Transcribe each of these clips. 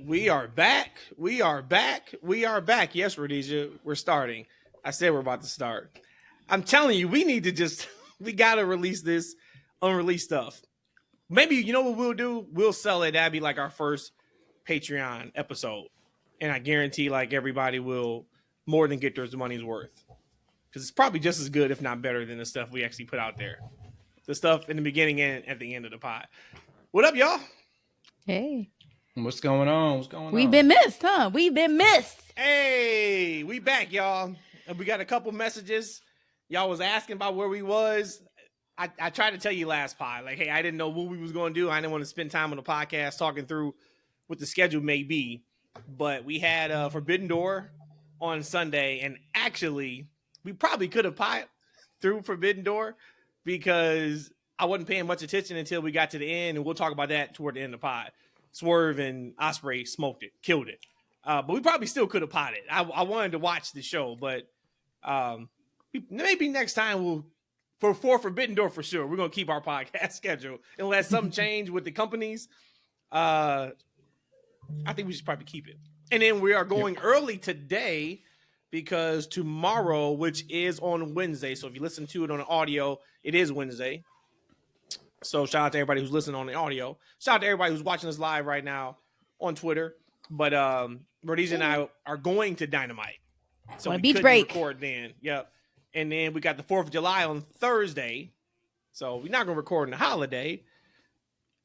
We are back. We are back. We are back. Yes, Rhodesia, we're starting. I said we're about to start. I'm telling you, we need to just, we got to release this unreleased stuff. Maybe, you know what we'll do? We'll sell it. That'd be like our first Patreon episode. And I guarantee like everybody will more than get their money's worth. Because it's probably just as good, if not better, than the stuff we actually put out there. The stuff in the beginning and at the end of the pod. What up, y'all? Hey. What's going on? What's going on? We've been missed, huh? We've been missed. Hey, we back, y'all. And we got a couple messages. Y'all was asking about where we was. I tried to tell you last pod, like, hey, I didn't know what we was going to do. I didn't want to spend time on the podcast talking through what the schedule may be. But we had Forbidden Door on Sunday. And actually, we probably could have piled through Forbidden Door because I wasn't paying much attention until we got to the end. And we'll talk about that toward the end of the pod. Swerve and Ospreay smoked it, killed it. But we probably still could have potted. I wanted to watch the show, but maybe next time we'll, for Forbidden Door for sure, we're going to keep our podcast schedule. Unless something change with the companies, I think we should probably keep it. And then we are going early today because tomorrow, which is on Wednesday, so if you listen to it on the audio, it is Wednesday. So shout out to everybody who's listening on the audio. Shout out to everybody who's watching us live right now on Twitter. But Rhodesia and I are going to Dynamite. So we beach couldn't break. record then. Yep. And then we got the 4th of July on Thursday. So we're not going to record on the holiday.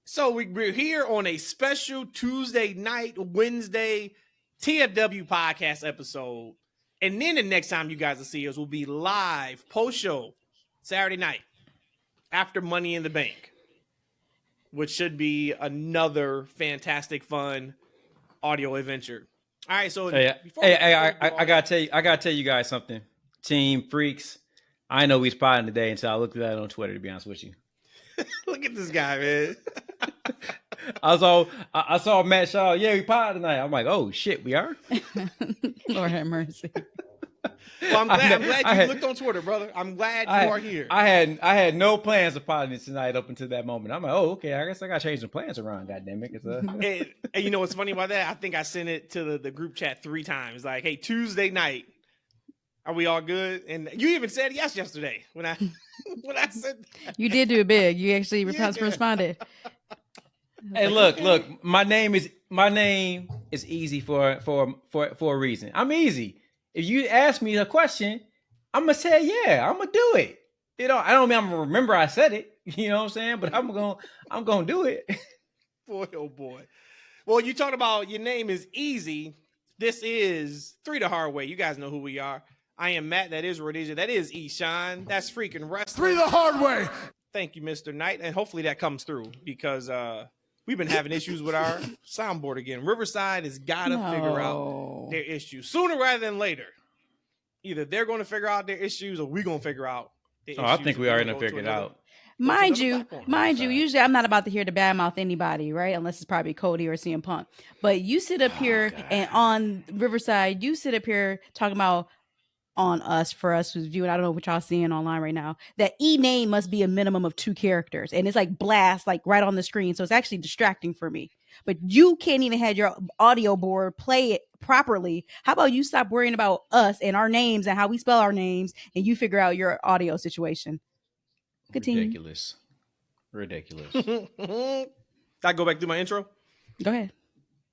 So we're here on a special Tuesday night, Wednesday TFW podcast episode. And then the next time you guys will see us will be live post-show Saturday night. After Money in the Bank, which should be another fantastic, fun audio adventure. All right, so I gotta tell you guys something. Team Freaks, I know we spotting today until I looked at that on Twitter. To be honest with you, look at this guy, man. I saw Matt Shaw. Yeah, we potted tonight. I'm like, oh shit, we are. Lord have mercy. Well, I'm glad you looked on Twitter, brother. I'm glad you are here. I had no plans of potting it tonight up until that moment. I'm like, oh, okay. I guess I got to change the plans around. Goddamn it! And you know what's funny about that? I think I sent it to the group chat 3 times. Like, hey, Tuesday night, are we all good? And you even said yes yesterday when I said that. You did do it big. You actually responded. Hey, look. My name is easy for a reason. I'm easy. If you ask me a question, I'm gonna say yeah. I'm gonna do it. You know, I don't mean I'm gonna remember I said it. You know what I'm saying? But I'm gonna do it. Boy, oh boy. Well, you talked about your name is easy. This is 3 the Hard Way. You guys know who we are. I am Matt. That is Rhodesia. That is Eshawn. That's freaking wrestling. 3 the Hard Way. Thank you, Mr. Knight, and hopefully that comes through because we've been having issues with our soundboard again. Riverside has got to figure out their issues sooner rather than later. Either they're going to figure out their issues or we're going to figure out their issues. I think we already figured it out. Mind you, usually I'm not about to hear to badmouth anybody, right? Unless it's probably Cody or CM Punk. But you sit up here and on Riverside, you sit up here talking about on us, for us who's viewing, I don't know what y'all seeing online right now, that name must be a minimum of 2 characters. And it's like blast, like right on the screen. So it's actually distracting for me. But you can't even have your audio board play it properly. How about you stop worrying about us and our names and how we spell our names and you figure out your audio situation? Continue. Ridiculous. Did I go back through my intro? Go ahead.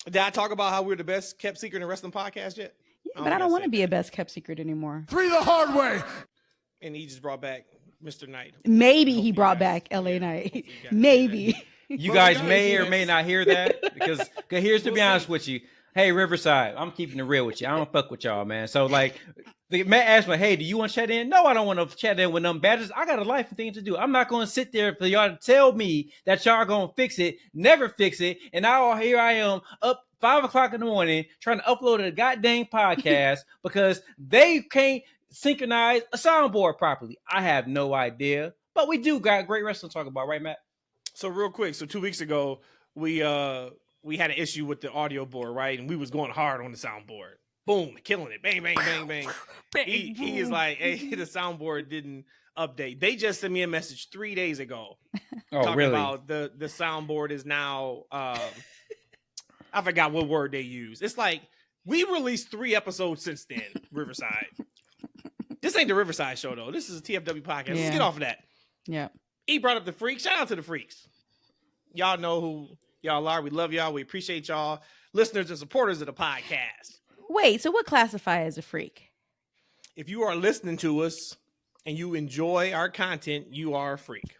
Did I talk about how we're the best kept secret in wrestling podcast yet? Yeah, but I don't want to be a best kept secret anymore. 3 the Hard Way. And he just brought back Mr. Knight. Maybe he brought back LA Knight. Maybe. You guys may or may not hear that because here's to be honest with you. Hey, Riverside, I'm keeping it real with you. I don't fuck with y'all, man. So like, Matt asked me, hey, do you want to chat in? No, I don't want to chat in with them badges. I got a life and things to do. I'm not going to sit there for y'all to tell me that y'all going to fix it, never fix it. And now here I am up 5 o'clock in the morning trying to upload a goddamn podcast because they can't synchronize a soundboard properly. I have no idea, but we do got great wrestling to talk about, right, Matt? So real quick, 2 weeks ago, we had an issue with the audio board, right? And we was going hard on the soundboard. Boom, killing it. Bang, bang, bang, bang. He is like, hey, the soundboard didn't update. They just sent me a message 3 days ago. Oh, talking really? About the soundboard is now, I I forgot what word they use. It's like we released 3 episodes since then, Riverside. This ain't the Riverside show, though. This is a TFW podcast. Let's get off of that. Yeah. He brought up the freaks. Shout out to the freaks. Y'all know who y'all are. We love y'all. We appreciate y'all. Listeners and supporters of the podcast. Wait, so what classifies as a freak? If you are listening to us and you enjoy our content, you are a freak.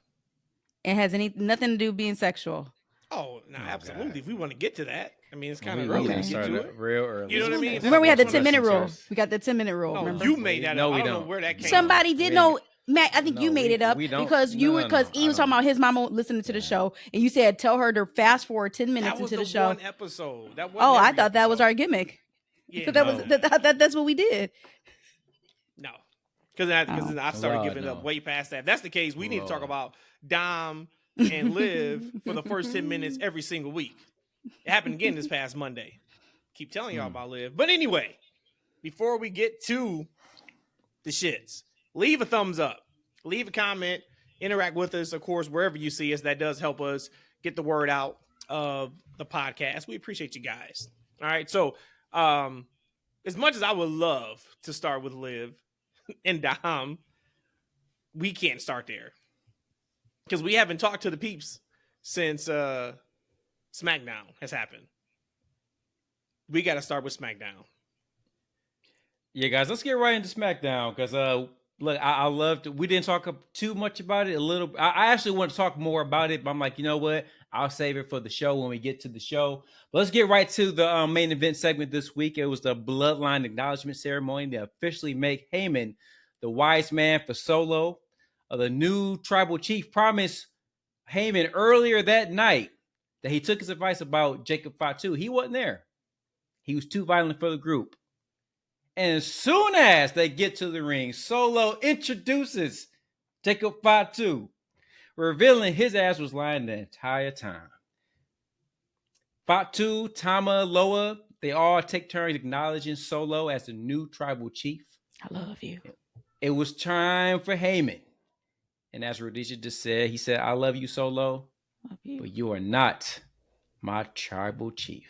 It has nothing to do with being sexual. Oh, no, absolutely. God. If we want to get to that, I mean, it's kind of We early need to to get start to it. real early. You know what I mean? Remember we had the That's 10-minute rule. first. We got the 10-minute rule. No, remember? you made that No, up. we I don't know don't. where that came Somebody from. did We- know. Matt, I think No, you made it up we don't. because No, you no, were because no, he was I talking don't. about his mama listening to the show, and you said tell her to fast forward 10 minutes That was into the the show. one episode. That Oh, wasn't I every thought that was episode. our gimmick. Yeah, So that no. was that's what we did. No. Because I started Lord, giving no. up way past that. If that's the case, we need to talk Lord. about Dom and Liv for the first 10 minutes every single week. It happened again this past Monday. Keep telling y'all about Liv. But anyway, before we get to the shits, leave a thumbs up. Leave a comment. Interact with us, of course, wherever you see us. That does help us get the word out of the podcast. We appreciate you guys. All right. So, as much as I would love to start with Liv and Dom, we can't start there because we haven't talked to the peeps since SmackDown has happened. We got to start with SmackDown. Yeah, guys, let's get right into SmackDown because look, I loved. We didn't talk too much about it. I actually want to talk more about it, but I'm like, you know what? I'll save it for the show when we get to the show. But let's get right to the main event segment this week. It was the Bloodline acknowledgement ceremony to officially make Heyman the wise man for Solo. The new tribal chief promised Heyman earlier that night that he took his advice about Jacob Fatu. He wasn't there. He was too violent for the group. And as soon as they get to the ring, Solo introduces Jacob Fatu, revealing his ass was lying the entire time. Fatu, Tama, Loa, they all take turns acknowledging Solo as the new tribal chief. I love you. It was time for Heyman. And as Rhodesia just said, he said, I love you, Solo, Love you. but you are not my tribal chief.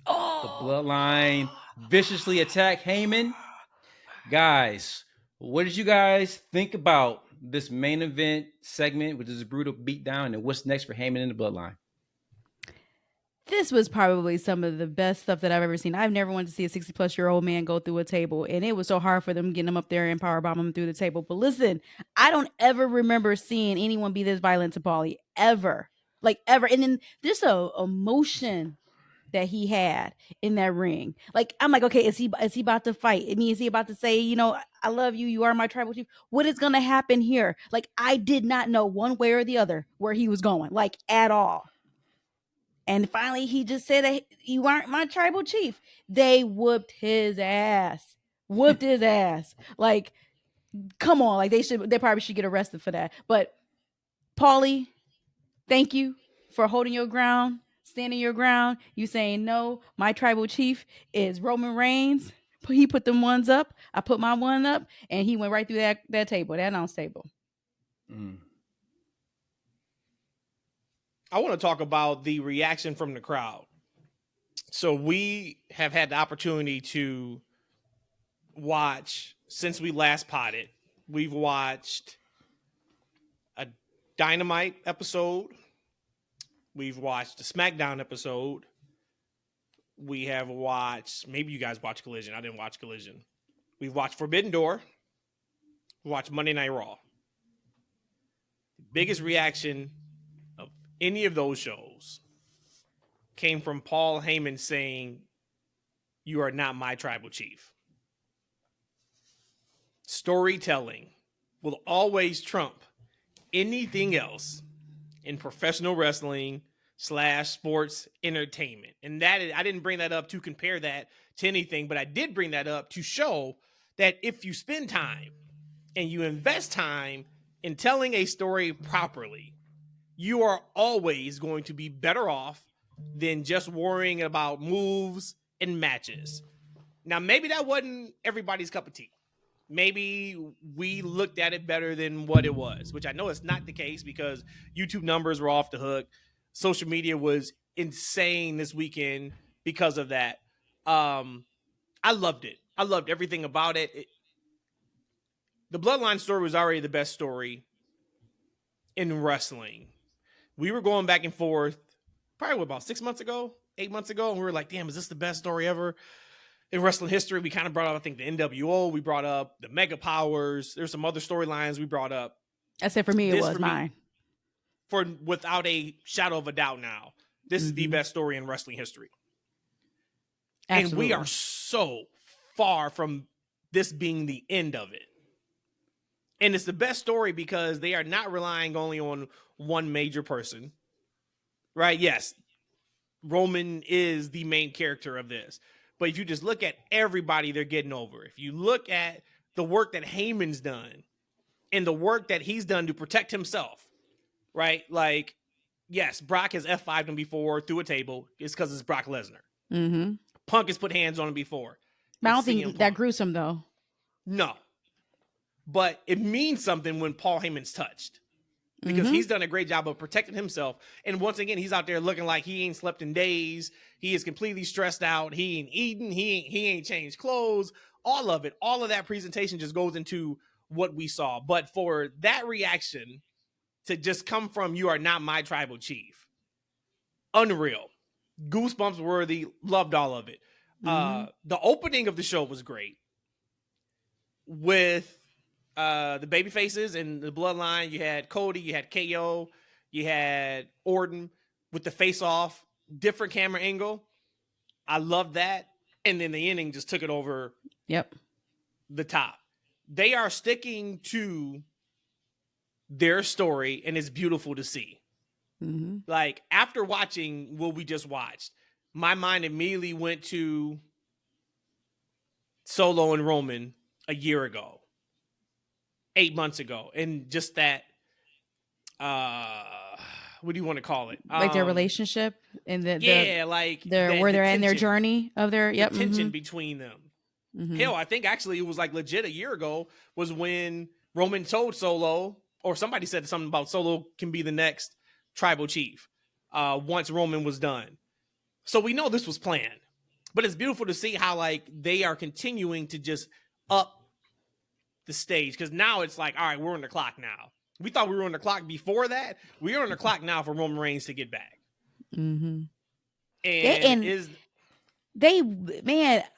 The Bloodline viciously attack Heyman. Guys, what did you guys think about this main event segment with this brutal beatdown, and what's next for Heyman in the Bloodline? This was probably some of the best stuff that I've ever seen. I've never wanted to see a 60-plus-year-old man go through a table, and it was so hard for them getting him up there and powerbomb him through the table. But listen, I don't ever remember seeing anyone be this violent to Paulie, ever. Like, ever. And then just a emotion that he had in that ring. Like, I'm like, okay, is he about to fight? I mean, is he about to say, you know, I love you, you are my tribal chief? What is going to happen here? Like, I did not know one way or the other where he was going, like, at all. And finally, he just said that you aren't my tribal chief. They whooped his ass. Whooped his ass. Like, come on. Like, they probably should get arrested for that. But, Paulie, thank you for holding your ground, standing your ground. You saying, no, my tribal chief is Roman Reigns. He put them ones up. I put my one up. And he went right through that table, that announce table. I want to talk about the reaction from the crowd. So we have had the opportunity to watch, since we last potted, we've watched a Dynamite episode. We've watched a SmackDown episode. We have watched, maybe you guys watched Collision. I didn't watch Collision. We've watched Forbidden Door. We watched Monday Night Raw. The biggest reaction of any of those shows came from Paul Heyman saying, you are not my tribal chief. Storytelling will always trump anything else in professional wrestling / sports entertainment. And that is, I didn't bring that up to compare that to anything, but I did bring that up to show that if you spend time and you invest time in telling a story properly, you are always going to be better off than just worrying about moves and matches. Now, maybe that wasn't everybody's cup of tea. Maybe we looked at it better than what it was, which I know it's not the case because YouTube numbers were off the hook. social media was insane this weekend because of that. I loved it. I loved everything about it. The Bloodline story was already the best story in wrestling. We were going back and forth probably about 8 months ago, and we were like, damn, is this the best story ever in wrestling history? We kind of brought up, I think, the NWO. We brought up the Mega Powers. There's some other storylines we brought up. I said for me, it was mine. For without a shadow of a doubt now, this is the best story in wrestling history. Absolutely. And we are so far from this being the end of it. And it's the best story because they are not relying only on one major person, right? Yes, Roman is the main character of this. But if you just look at everybody they're getting over, if you look at the work that Heyman's done and the work that he's done to protect himself, right? Like, yes, Brock has F5'd him before through a table. It's because it's Brock Lesnar. Mm-hmm. Punk has put hands on him before. I don't think that gruesome, though. No. But it means something when Paul Heyman's touched. Because he's done a great job of protecting himself. And once again, he's out there looking like he ain't slept in days. He is completely stressed out. He ain't eating. He ain't changed clothes. All of it. All of that presentation just goes into what we saw. But for that reaction to just come from, you are not my tribal chief. Unreal. Goosebumps worthy. Loved all of it. The opening of the show was great. With the baby faces and the Bloodline, you had Cody, you had KO, you had Orton with the face off, different camera angle. I love that. And then the ending just took it over the top. They are sticking to their story, and it's beautiful to see. Like, after watching what we just watched, my mind immediately went to Solo and Roman a year ago. 8 months ago, and just that, what do you want to call it? Like their relationship and where they're in their journey of their tension between them. Hell, I think actually it was like legit a year ago was when Roman told Solo, or somebody said something about Solo can be the next tribal chief once Roman was done. So we know this was planned, but it's beautiful to see how like they are continuing to just up the stage, because now it's like, all right, we're on the clock now. We thought we were on the clock before that. We're on the clock now for Roman Reigns to get back. And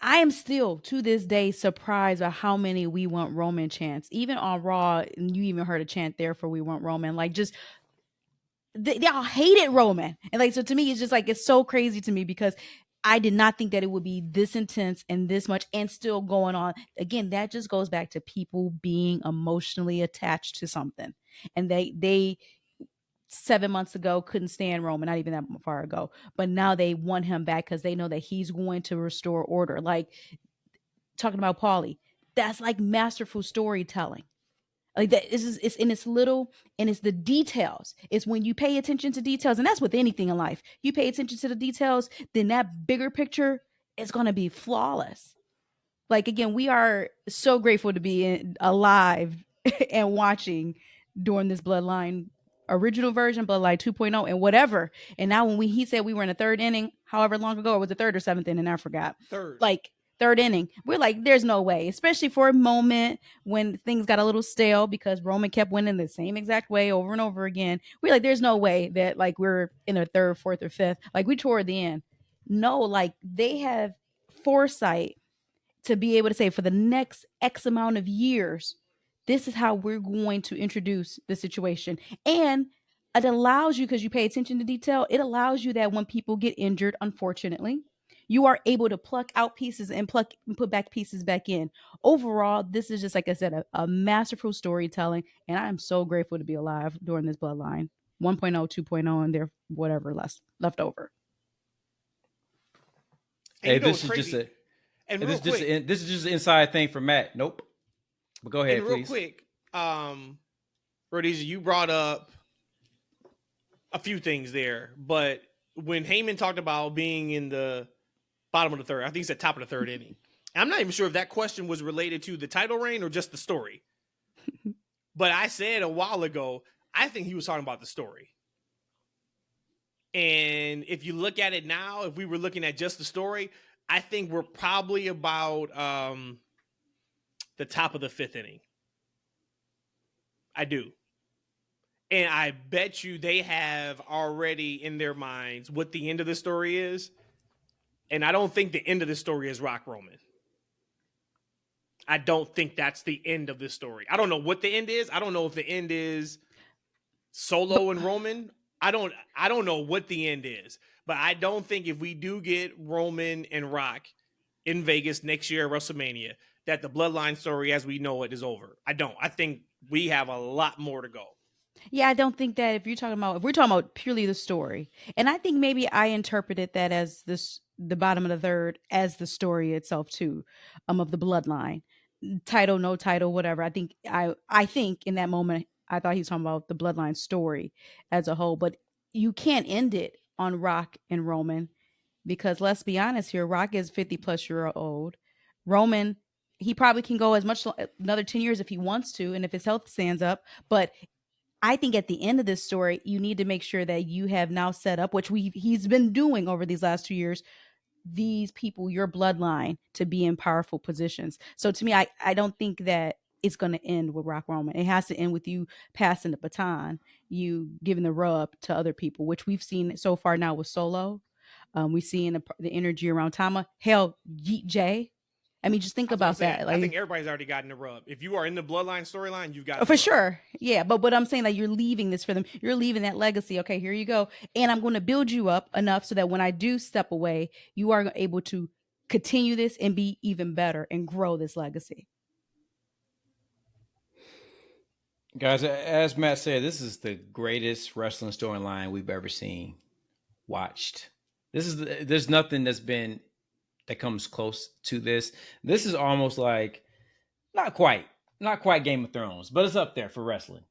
I am still to this day surprised by how many "We Want Roman" chants. Even on Raw, you even heard a chant there for "We Want Roman." Like, just they all hated Roman, and like, so to me, it's just like, it's so crazy to me because I did not think that it would be this intense and this much and still going on. Again, that just goes back to people being emotionally attached to something. And they 7 months ago couldn't stand Roman, not even that far ago. But now they want him back because they know that he's going to restore order. Like, talking about Paulie, that's like masterful storytelling. Like, that it's in its little, and it's the details. It's when you pay attention to details, and that's with anything in life. You pay attention to the details, then that bigger picture is going to be flawless. Like, again, we are so grateful to be alive and watching during this Bloodline original version, Bloodline 2.0, and whatever. And now when he said we were in the third inning, however long ago, it was the third or seventh inning, I forgot. Third inning. We're like, there's no way, especially for a moment when things got a little stale because Roman kept winning the same exact way over and over again. We're like, there's no way that like we're in the third, fourth, or fifth. Like, we toward the end. No, like, they have foresight to be able to say for the next X amount of years, this is how we're going to introduce the situation. And it allows you, because you pay attention to detail, it allows you that when people get injured, unfortunately, you are able to pluck out pieces and put back pieces back in. Overall, this is just, like I said, a masterful storytelling. And I'm so grateful to be alive during this Bloodline 1.0, 2.0, and there whatever left over. Hey, this is just this is just an inside thing for Matt. Nope. But go ahead, and please. Real quick, Rhodesia, you brought up a few things there, but when Heyman talked about being in the bottom of the third, I think he said top of the third inning. I'm not even sure if that question was related to the title reign or just the story. But I said a while ago, I think he was talking about the story. And if you look at it now, if we were looking at just the story, I think we're probably about the top of the 5th inning. I do. And I bet you they have already in their minds what the end of the story is. And I don't think the end of the story is Rock Roman. I don't think that's the end of the story. I don't know what the end is. I don't know if the end is Solo and Roman. I don't know what the end is. But I don't think if we do get Roman and Rock in Vegas next year at WrestleMania, that the Bloodline story as we know it is over. I don't. I think we have a lot more to go. Yeah, I don't think that if we're talking about purely the story, and I think maybe I interpreted that as the bottom of the third as the story itself too, of the Bloodline, title, no title, whatever. I think in that moment I thought he was talking about the Bloodline story as a whole, but you can't end it on Rock and Roman because let's be honest here, Rock is 50+-year-old. Roman, he probably can go as much another 10 years if he wants to, and if his health stands up, but I think at the end of this story, you need to make sure that you have now set up, which he's been doing over these last 2 years, these people, your bloodline, to be in powerful positions. So to me, I don't think that it's going to end with Rock Roman. It has to end with you passing the baton, you giving the rub to other people, which we've seen so far now with Solo. We've seen the energy around Tama. Hell, Yeet J. I mean, just think about that. Like, I think everybody's already gotten the rub. If you are in the Bloodline storyline, you've got for sure. Yeah, but what I'm saying, that you're leaving this for them. You're leaving that legacy. Okay, here you go. And I'm going to build you up enough so that when I do step away, you are able to continue this and be even better and grow this legacy. Guys, as Matt said, this is the greatest wrestling storyline we've ever seen, watched. There's nothing that comes close to this. This is almost like not quite Game of Thrones, but it's up there for wrestling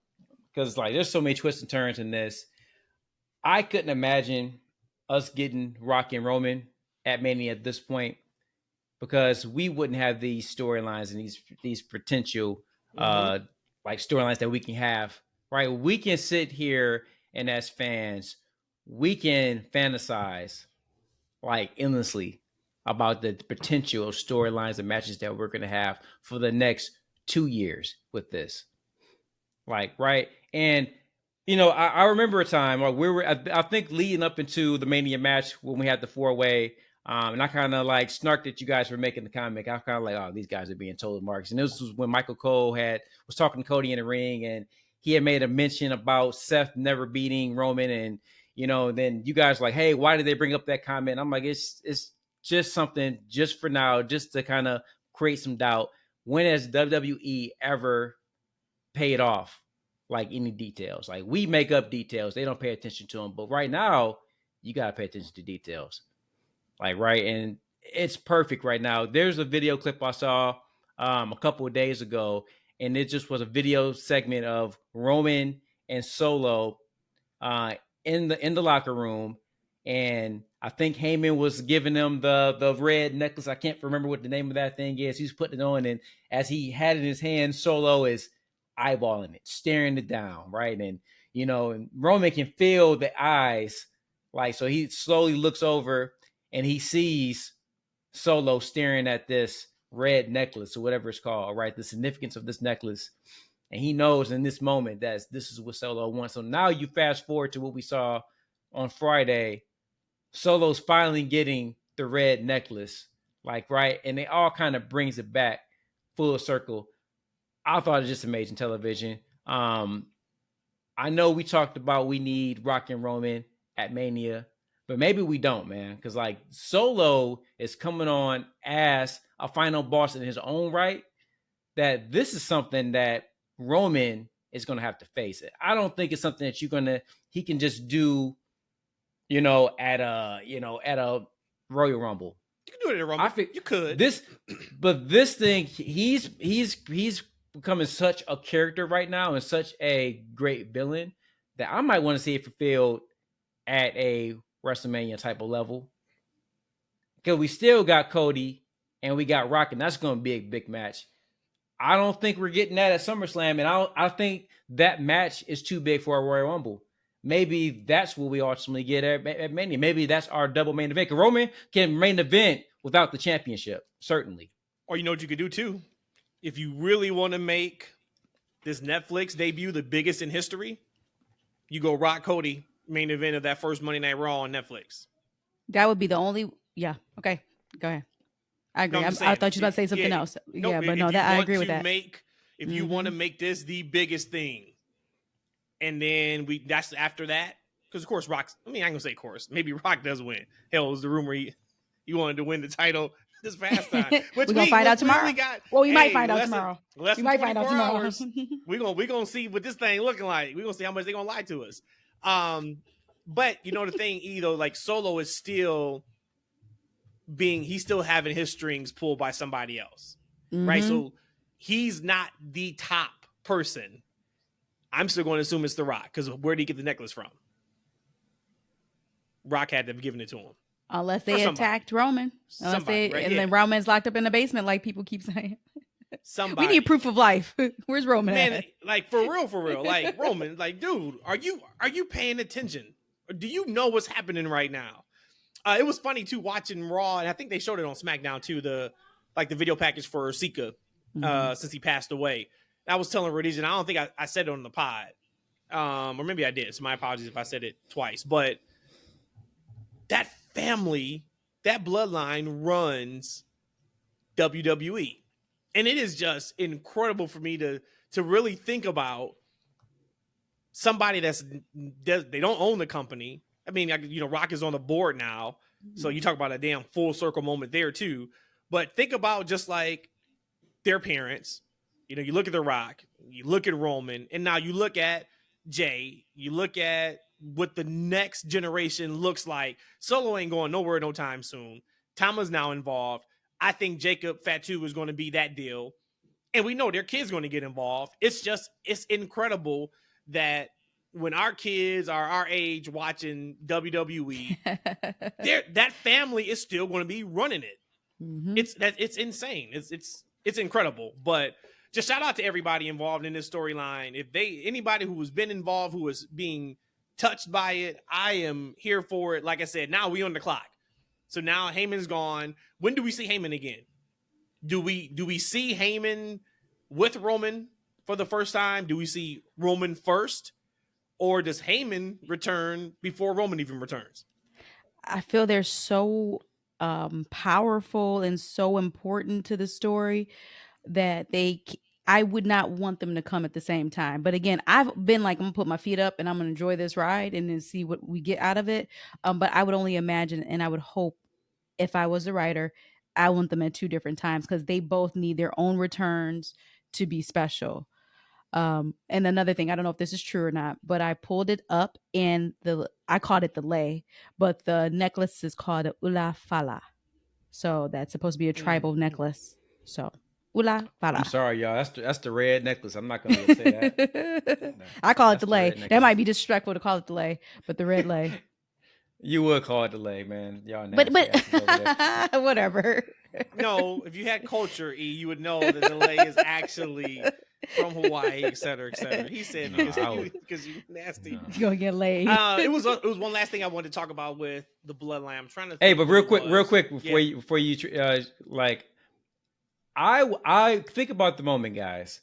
because like there's so many twists and turns in this. I couldn't imagine us getting Rock and Roman at Mania at this point because we wouldn't have these storylines and these potential like storylines that we can have. Right, we can sit here and as fans, we can fantasize like endlessly about the potential storylines and matches that we're going to have for the next 2 years with this. Like, right. And, you know, I remember a time like I think leading up into the Mania match when we had the 4-way, and I kind of like snarked at you guys for making the comment. I was kind of like, oh, these guys are being total marks. And this was when Michael Cole was talking to Cody in the ring and he had made a mention about Seth never beating Roman. And, you know, then you guys were like, hey, why did they bring up that comment? I'm like, it's just something just for now, just to kind of create some doubt. When has WWE ever paid off like any details? Like we make up details. They don't pay attention to them. But right now, you got to pay attention to details. Like, right. And it's perfect right now. There's a video clip I saw a couple of days ago, and it just was a video segment of Roman and Solo in the locker room. And I think Heyman was giving them the red necklace. I can't remember what the name of that thing is. He's putting it on, and as he had it in his hand, Solo is eyeballing it, staring it down, right? And, you know, and Roman can feel the eyes. Like, so he slowly looks over, and he sees Solo staring at this red necklace or whatever it's called, right? The significance of this necklace. And he knows in this moment that this is what Solo wants. So now you fast forward to what we saw on Friday. Solo's finally getting the red necklace, like, right? And it all kind of brings it back full circle. I thought it was just amazing television. I know we talked about we need Rock and Roman at Mania, but maybe we don't, man. Because like Solo is coming on as a final boss in his own right. That this is something that Roman is going to have to face. I don't think it's something that he can just do, you know, at a Royal Rumble. You can do it at a Rumble. I think you could. But this thing, he's becoming such a character right now and such a great villain that I might want to see it fulfilled at a WrestleMania type of level. Because we still got Cody and we got Rock, and that's going to be a big match. I don't think we're getting that at SummerSlam, and I think that match is too big for a Royal Rumble. maybe that's what we ultimately get at Mania. Maybe that's our double main event. Roman can main event without the championship, certainly. Or you know what you could do too? If you really want to make this Netflix debut the biggest in history, you go Rock Cody main event of that first Monday Night Raw on Netflix. That would be the only. Yeah. Okay. Go ahead. I agree. No, I thought you were about to say something else. Yeah, but no, that I agree with that. If you want to make this the biggest thing, and then that's after that, because of course Rock's. I mean, I ain't gonna say of course. Maybe Rock does win. Hell, it was the rumor he wanted to win the title this past time. We're gonna find out tomorrow. We might find out tomorrow. We might find out tomorrow. We're gonna see what this thing looking like. We're gonna see how much they're gonna lie to us. But you know the thing, though, like Solo is still he's still having his strings pulled by somebody else, right? So he's not the top person. I'm still going to assume it's The Rock, because where did he get the necklace from? Rock had to have given it to him. Unless they attacked Roman. Then Roman's locked up in the basement, like people keep saying. We need proof of life. Where's Roman? Man, like for real. Like Roman, like, dude, are you paying attention? Or do you know what's happening right now? It was funny too watching Raw, and I think they showed it on SmackDown too. The video package for Sika, since he passed away. I was telling Rhodesia, and I don't think I said it on the pod, or maybe I did. So my apologies if I said it twice. But that family, that bloodline runs WWE, and it is just incredible for me to really think about somebody they don't own the company. I mean, Rock is on the board now, so you talk about a damn full circle moment there too. But think about just like their parents. You look at The Rock, you look at Roman, and now you look at Jay. You look at what the next generation looks like. Solo ain't going nowhere no time soon. Tama's now involved. I think Jacob Fatu is going to be that deal, and we know their kids going to get involved. It's incredible that when our kids are our age watching WWE, that family is still going to be running it. It's insane. It's incredible. But just shout out to everybody involved in this storyline. If anybody who has been involved, who is being touched by it, I am here for it. Like I said, now we on the clock. So now Heyman's gone. When do we see Heyman again? Do we see Heyman with Roman for the first time? Do we see Roman first? Or does Heyman return before Roman even returns? I feel they're so powerful and so important to the story that I would not want them to come at the same time. But again, I've been like, I'm gonna put my feet up and I'm gonna enjoy this ride and then see what we get out of it. But I would only imagine, and I would hope, if I was a writer, I want them at two different times, because they both need their own returns to be special. And another thing, I don't know if this is true or not, but I pulled it up and I called it the lei, but the necklace is called the Ula Fala. So that's supposed to be a tribal necklace. So Ula Fala. I'm sorry, y'all. That's the red necklace. I'm not gonna say that. No, I call it the lei. That might be disrespectful to call it the lei, but the red lei. You would call it the lei, man. Y'all nasty but whatever. No, if you had culture, E, you would know that the lei is actually from Hawaii, et cetera, et cetera. He said because you nasty. No. You're gonna get laid. It was one last thing I wanted to talk about with the Bloodline. I'm trying to. Hey, but real quick before you like, I think about the moment, guys.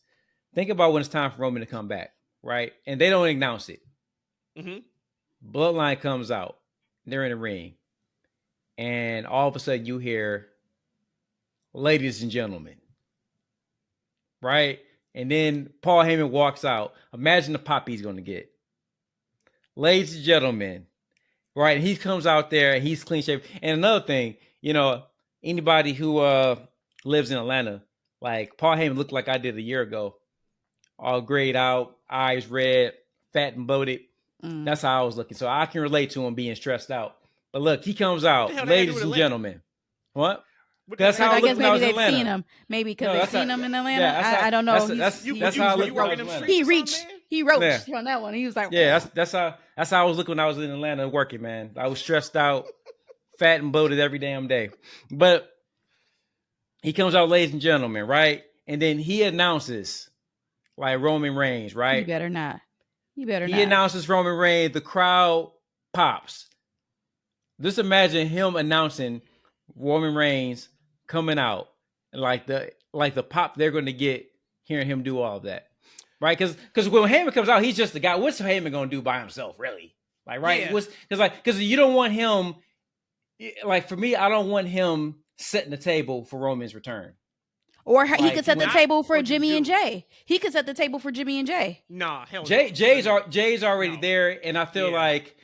Think about when it's time for Roman to come back, right? And they don't announce it. Bloodline comes out. They're in the ring, and all of a sudden you hear, "Ladies and gentlemen," right? And then Paul Heyman walks out. Imagine the pop he's going to get. Ladies and gentlemen, right? He comes out there and he's clean shaved. And another thing, anybody who lives in Atlanta, like Paul Heyman looked like I did a year ago. All grayed out, eyes red, fat and bloated. That's how I was looking. So I can relate to him being stressed out. But look, he comes out, ladies and gentlemen. What? That's how I guess maybe they've seen him. Maybe because they've seen him in Atlanta. Yeah, I don't know. That's how I look when I was in Atlanta. He roached on that one. He was like, yeah, that's how I was looking when I was in Atlanta working, man. I was stressed out, fat and bloated every damn day. But he comes out, ladies and gentlemen, right? And then he announces, like, Roman Reigns, right? You better not. You better he not. announces Roman Reigns, the crowd pops. Just imagine him announcing Roman Reigns coming out, and like the pop they're going to get hearing him do all of that, right? Because when Heyman comes out, he's just the guy. What's Heyman going to do by himself, really? Like, right? Yeah. Because you don't want him. Like for me, I don't want him setting the table for Roman's return. Or he could set the table for Jimmy and Jay. He could set the table for Jimmy and Jay. Nah, hell no. Jay's already there, and I feel like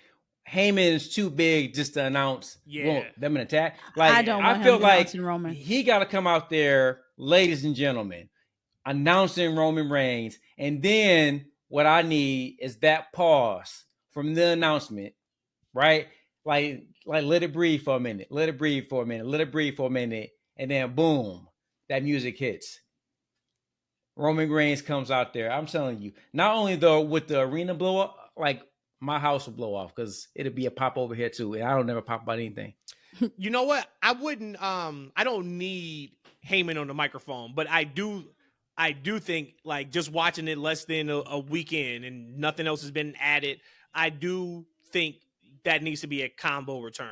Heyman is too big just to announce them an attack. Like I feel like Roman. He got to come out there, ladies and gentlemen, announcing Roman Reigns, and then what I need is that pause from the announcement, right? Like let it breathe for a minute, let it breathe for a minute, let it breathe for a minute, and then boom, that music hits. Roman Reigns comes out there. I'm telling you, not only though with the arena blow up, like my house will blow off because it'll be a pop over here too, and I don't never pop about anything. You know what? I wouldn't. I don't need Heyman on the microphone, but I do think like just watching it less than a weekend and nothing else has been added. I do think that needs to be a combo return.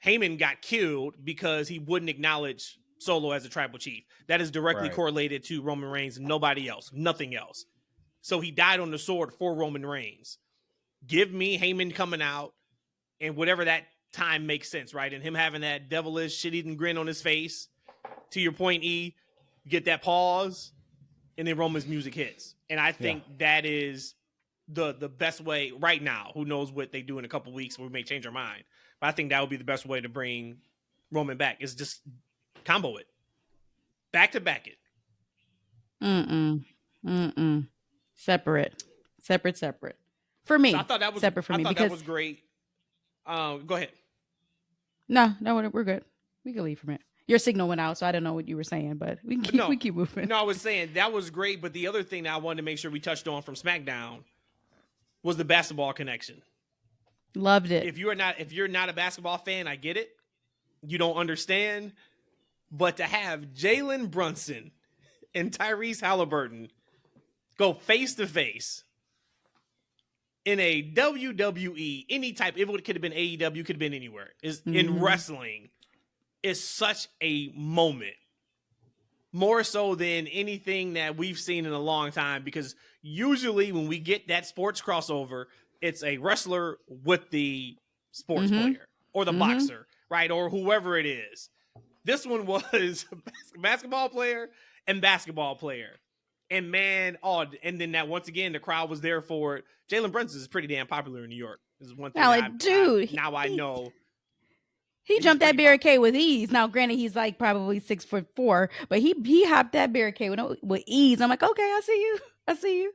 Heyman got killed because he wouldn't acknowledge Solo as a tribal chief. That is directly correlated to Roman Reigns and nobody else, nothing else. So he died on the sword for Roman Reigns. Give me Heyman coming out and whatever that time makes sense, right? And him having that devilish shit-eating grin on his face. To your point, E, get that pause, and then Roman's music hits. And I think that is the best way right now. Who knows what they do in a couple weeks? We may change our mind. But I think that would be the best way to bring Roman back, is just combo it. Back-to-back it. Separate. For me, so I thought that was separate for me because that was great. Go ahead. No, we're good. We can leave from it. Your signal went out, so I don't know what you were saying, but we keep moving. No, I was saying that was great, but the other thing that I wanted to make sure we touched on from SmackDown was the basketball connection. Loved it. If you're not a basketball fan, I get it. You don't understand, but to have Jalen Brunson and Tyrese Haliburton go face to face in a WWE, any type, it could have been AEW, could have been anywhere. In wrestling, is such a moment. More so than anything that we've seen in a long time, because usually when we get that sports crossover, it's a wrestler with the sports player or the boxer, right? Or whoever it is. This one was basketball player and basketball player. And man, and then that once again, the crowd was there for it. Jalen Brunson is pretty damn popular in New York. This is one thing. I know. He jumped that barricade with ease. Now, granted, he's like probably 6'4", but he hopped that barricade with ease. I'm like, okay, I see you.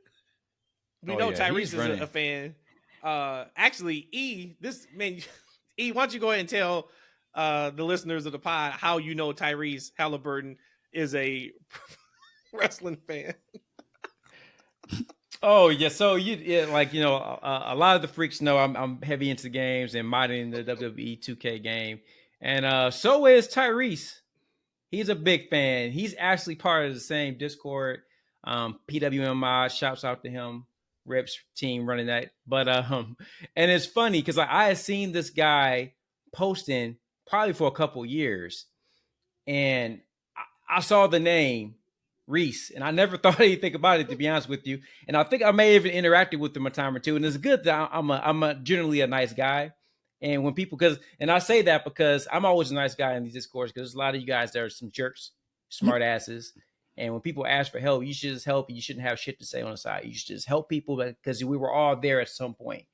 We know Tyrese is a fan. Actually, E, why don't you go ahead and tell the listeners of the pod how you know Tyrese Haliburton is a wrestling fan. Oh yeah, so a lot of the freaks know I'm heavy into games and modding the WWE 2K game, and so is Tyrese. He's a big fan. He's actually part of the same Discord. PWM mod, shouts out to him. Reps team running that, but and it's funny because I had seen this guy posting probably for a couple years, and I saw the name Reese, and I never thought anything about it, to be honest with you. And I think I may have even interacted with him a time or two. And it's good that I'm generally a nice guy. And when people, and I say that because I'm always a nice guy in these discourses, because there's a lot of you guys that are some jerks, smart asses. And when people ask for help, you should just help. You shouldn't have shit to say on the side. You should just help people, because we were all there at some point.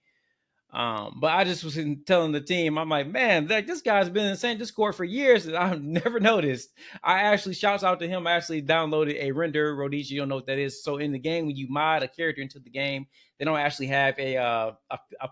But I just was telling the team, I'm like, man, this guy's been in the same Discord for years and I've never noticed. I actually, shouts out to him, I actually downloaded a render. Rhodesia, you don't know what that is. So in the game, when you mod a character into the game, they don't actually have a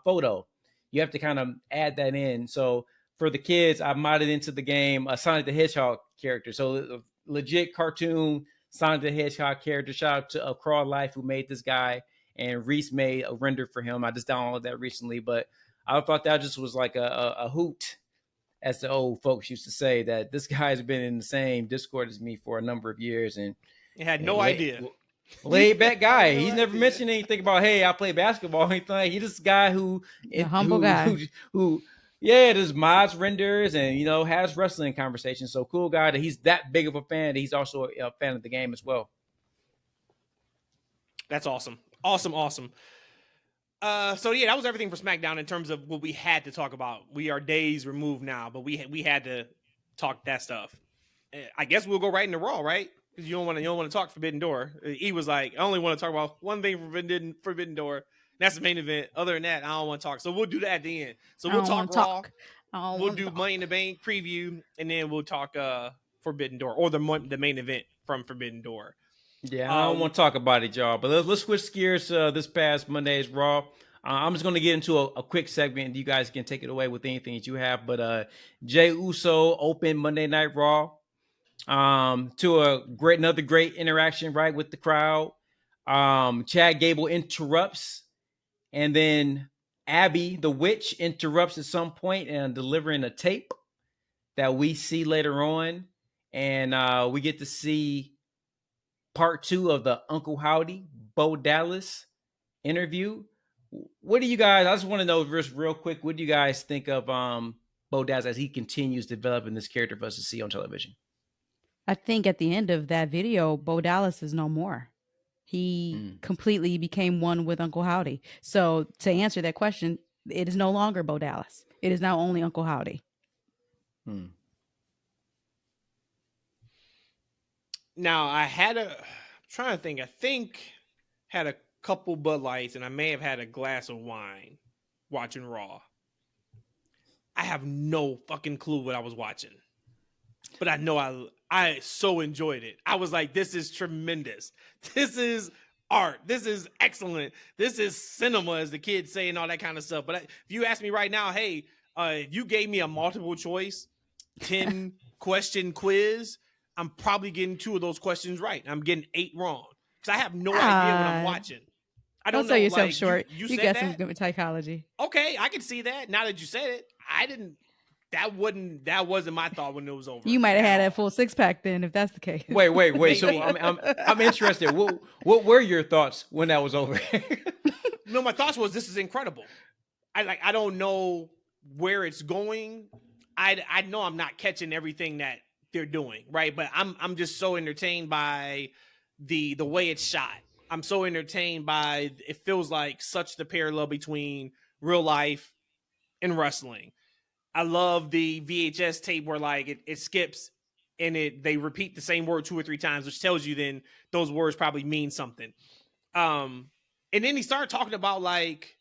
photo. You have to kind of add that in. So for the kids, I modded into the game a Sonic the Hedgehog character. So a legit cartoon Sonic the Hedgehog character. Shout out to Crawl Life, who made this guy. And Reese made a render for him. I just downloaded that recently, but I thought that just was like a hoot, as the old folks used to say, that this guy's been in the same Discord as me for a number of years, and had no idea. laid back guy. He's never mentioned anything about, hey, I play basketball or anything. He's this guy who does mods, renders, and has wrestling conversations. So cool guy that he's that big of a fan. That he's also a fan of the game as well. That's awesome. Awesome. So yeah, that was everything for SmackDown in terms of what we had to talk about. We are days removed now, but we had to talk that stuff. I guess we'll go right into Raw, right? Because you don't want to talk Forbidden Door. He was like, I only want to talk about one thing Forbidden Door. That's the main event. Other than that, I don't want to talk. So we'll do that at the end. So we'll talk Raw. We'll do Money in the Bank preview, and then we'll talk Forbidden Door or the main event from Forbidden Door. Yeah, I don't want to talk about it, y'all. But let's switch gears to this past Monday's Raw. I'm just going to get into a quick segment. You guys can take it away with anything that you have. But Jey Uso opened Monday Night Raw to another great interaction, right, with the crowd. Chad Gable interrupts, and then Abby, the witch, interrupts at some point and delivering a tape that we see later on. And we get to see part 2 of the Uncle Howdy, Bo Dallas interview. What do you guys, I just want to know just real quick, what do you guys think of Bo Dallas as he continues developing this character for us to see on television? I think at the end of that video, Bo Dallas is no more. He completely became one with Uncle Howdy. So to answer that question, it is no longer Bo Dallas. It is now only Uncle Howdy. Now I think had a couple Bud Lights, and I may have had a glass of wine watching Raw. I have no fucking clue what I was watching, but I know I so enjoyed it. I was like, this is tremendous. This is art. This is excellent. This is cinema, as the kids say, and all that kind of stuff. But if you ask me right now, hey, if you gave me a multiple choice 10 question quiz, I'm probably getting 2 of those questions right. I'm getting 8 wrong because I have no idea what I'm watching. I don't sell know, yourself like, short. You got that? some good psychology. Okay, I can see that. Now that you said it, I didn't. That wasn't my thought when it was over. You might have had a full 6-pack then, if that's the case. Wait. So I'm interested. What were your thoughts when that was over? No, my thoughts was this is incredible. I don't know where it's going. I know I'm not catching everything that they're doing, right? But I'm just so entertained by the way it's shot. I'm so entertained by it. Feels like such the parallel between real life and wrestling. I love the VHS tape where like it skips and they repeat the same word 2 or 3 times, which tells you then those words probably mean something. And then he started talking about like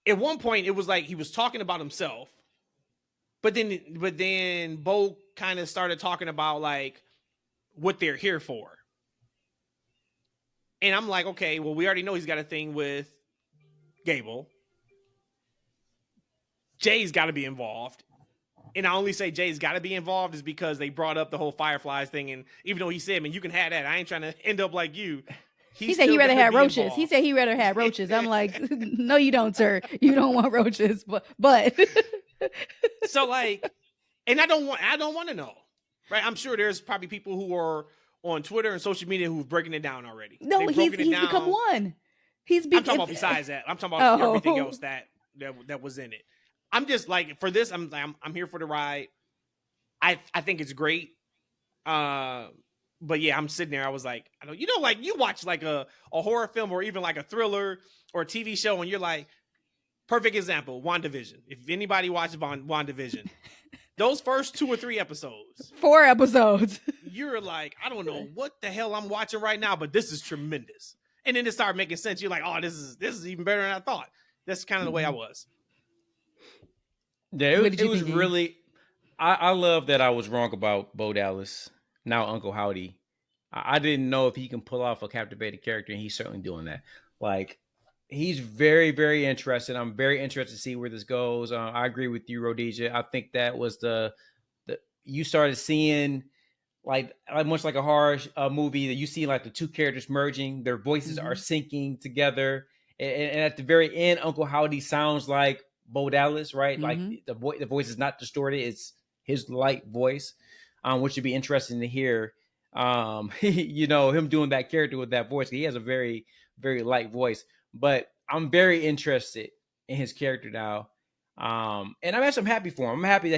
at one point it was like he was talking about himself, but then Bo kind of started talking about like what they're here for. And I'm like, okay, well, we already know he's got a thing with Gable. Jay's got to be involved. And I only say Jay's got to be involved is because they brought up the whole Fireflies thing. And even though he said, man, you can have that. I ain't trying to end up like you. He said he'd rather have roaches. Involved. He said he'd rather have roaches. I'm like, no, you don't, sir. You don't want roaches. But. So like, and I don't want to know. Right? I'm sure there's probably people who are on Twitter and social media who've breaking it down already. No, he's become one. I'm talking about besides that. I'm talking about everything else that was in it. I'm just like, for this, I'm here for the ride. I think it's great. But yeah, I'm sitting there. I was like, like you watch like a horror film or even like a thriller or a TV show, and you're like, perfect example, WandaVision. If anybody watches WandaVision, those first 2 or 3 episodes, 4 episodes, you're like, I don't know what the hell I'm watching right now, but this is tremendous. And then it started making sense. You're like, oh, this is even better than I thought. That's kind of the way I was. Yeah, it was really. I love that I was wrong about Bo Dallas, now Uncle Howdy. I didn't know if he can pull off a captivating character, and he's certainly doing that. Like, he's very, very interested. I'm very interested to see where this goes. I agree with you, Rhodesia. I think that was the you started seeing like much like a horror movie that you see like the 2 characters merging, their voices are syncing together, and at the very end, Uncle Howdy sounds like Bo Dallas, right? Like the voice is not distorted; it's his light voice, which would be interesting to hear him doing that character with that voice. He has a very, very light voice, but I'm very interested in his character now. And I'm happy for him. I'm happy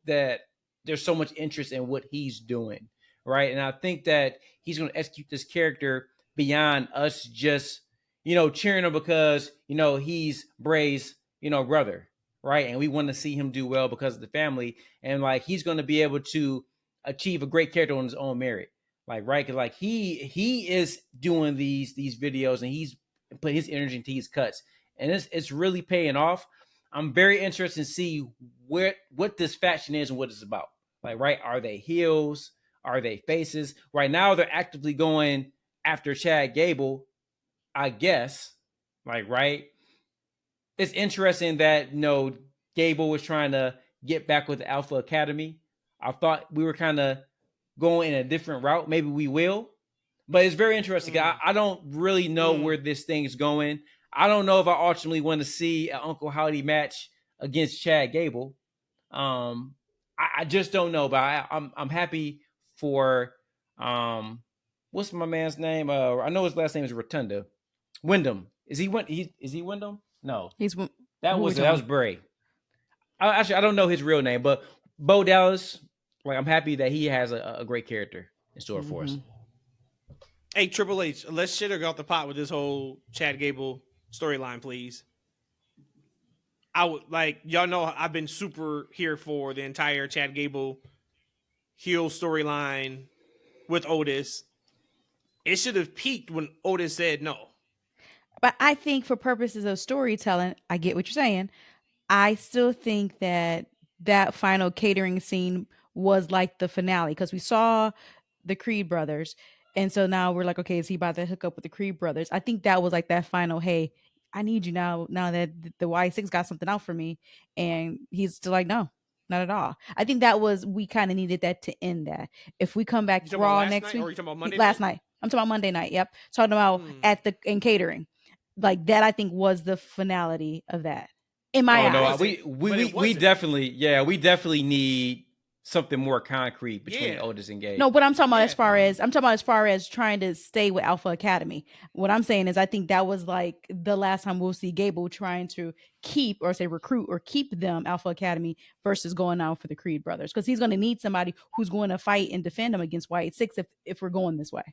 that there's so much interest in what he's doing. Right. And I think that he's going to execute this character beyond us just, cheering him because, he's Bray's, brother. Right. And we want to see him do well because of the family. And like, he's going to be able to achieve a great character on his own merit. Like, right. Cause like he is doing these videos and he's put his energy into his cuts and it's really paying off. I'm very interested to see what this faction is and what it's about. Like, right. Are they heels? Are they faces? Right now, they're actively going after Chad Gable, I guess. Like, right? It's interesting that, Gable was trying to get back with the Alpha Academy. I thought we were kind of going in a different route. Maybe we will. But it's very interesting. I don't really know where this thing is going. I don't know if I ultimately want to see an Uncle Howdy match against Chad Gable. I just don't know. But I'm happy for what's my man's name? I know his last name is Rotunda. Wyndham. Is he Wyndham? No. That was Bray. I don't know his real name, but Bo Dallas, like I'm happy that he has a great character in store for us. Hey, Triple H, let's shit or go off the pot with this whole Chad Gable storyline, please. I would y'all know I've been super here for the entire Chad Gable heel storyline with Otis. It should have peaked when Otis said no. But I think for purposes of storytelling, I get what you're saying. I still think that final catering scene was like the finale because we saw the Creed brothers. And so now we're like, okay, is he about to hook up with the Creed brothers? I think that was like that final, hey, I need you now that the Wyatt Sicks got something out for me. And he's still like, no, not at all. I think we kind of needed that to end that. If we come back Raw next week. Or you talking about Monday last night? I'm talking about Monday night. Yep. Talking about in catering. Like that, I think was the finality of that. In my eyes. We definitely need something more concrete between Otis and Gage. No, but I'm talking about as far as trying to stay with Alpha Academy. What I'm saying is I think that was like the last time we'll see Gable trying to keep or say recruit or keep them Alpha Academy versus going out for the Creed brothers. Because he's going to need somebody who's going to fight and defend him against Wyatt Sicks if we're going this way.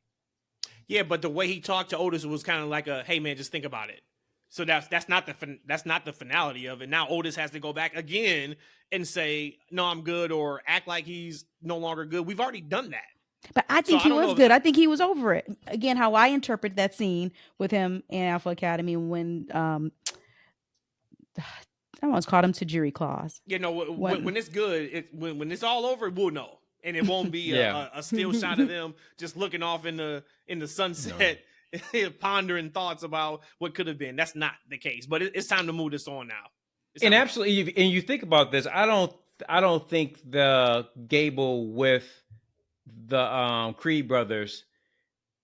Yeah, but the way he talked to Otis was kind of like a, hey man, just think about it. So that's not the finality of it. Now Otis has to go back again and say, no, I'm good, or act like he's no longer good. We've already done that. But I think he was good. I think he was over it. Again, how I interpret that scene with him in Alpha Academy when I almost called him Tajiri Claus. You know, when it's good, when it's all over, we'll know. And it won't be a still shot of them just looking off in the sunset, pondering thoughts about what could have been. That's not the case. But it's time to move this on now. And absolutely, and you think about this, I don't think the Gable with the Creed brothers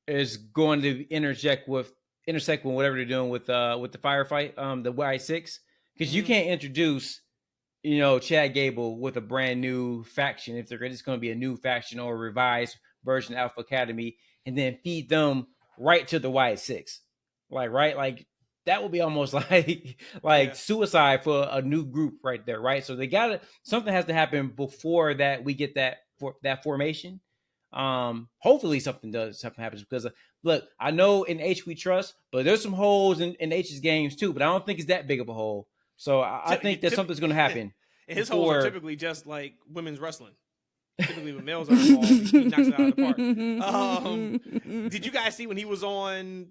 is going to intersect with whatever they're doing with the firefight, the Wyatt Sicks, because you can't introduce Chad Gable with a brand new faction if it's going to be a new faction or a revised version of Alpha Academy, and then feed them right to the Wyatt Sicks, like that would be almost like suicide for a new group right there, right? So something has to happen before that we get that formation. Hopefully something happens because look, I know in H we trust, but there's some holes in H's games too, but I don't think it's that big of a hole. So I think that something's going to happen. And his holes are typically just like women's wrestling. Typically when males are involved, he knocks it out of the park. Did you guys see when he was on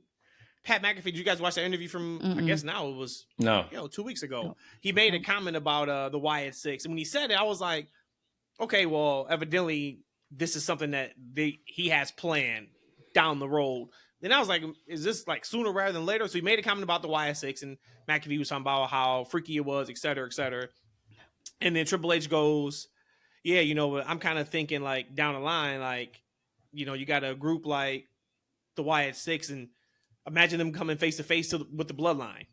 Pat McAfee? Did you guys watch that interview from, I guess now it was 2 weeks ago. No. He made a comment about the Wyatt Sicks. And when he said it, I was like, okay, well, evidently this is something that he has planned down the road. Then I was like, is this like sooner rather than later? So he made a comment about the Wyatt Sicks, and McAfee was talking about how freaky it was, et cetera, et cetera. And then Triple H goes, yeah, I'm kind of thinking like down the line, like, you got a group like the Wyatt Sicks, and imagine them coming face to face with the Bloodline.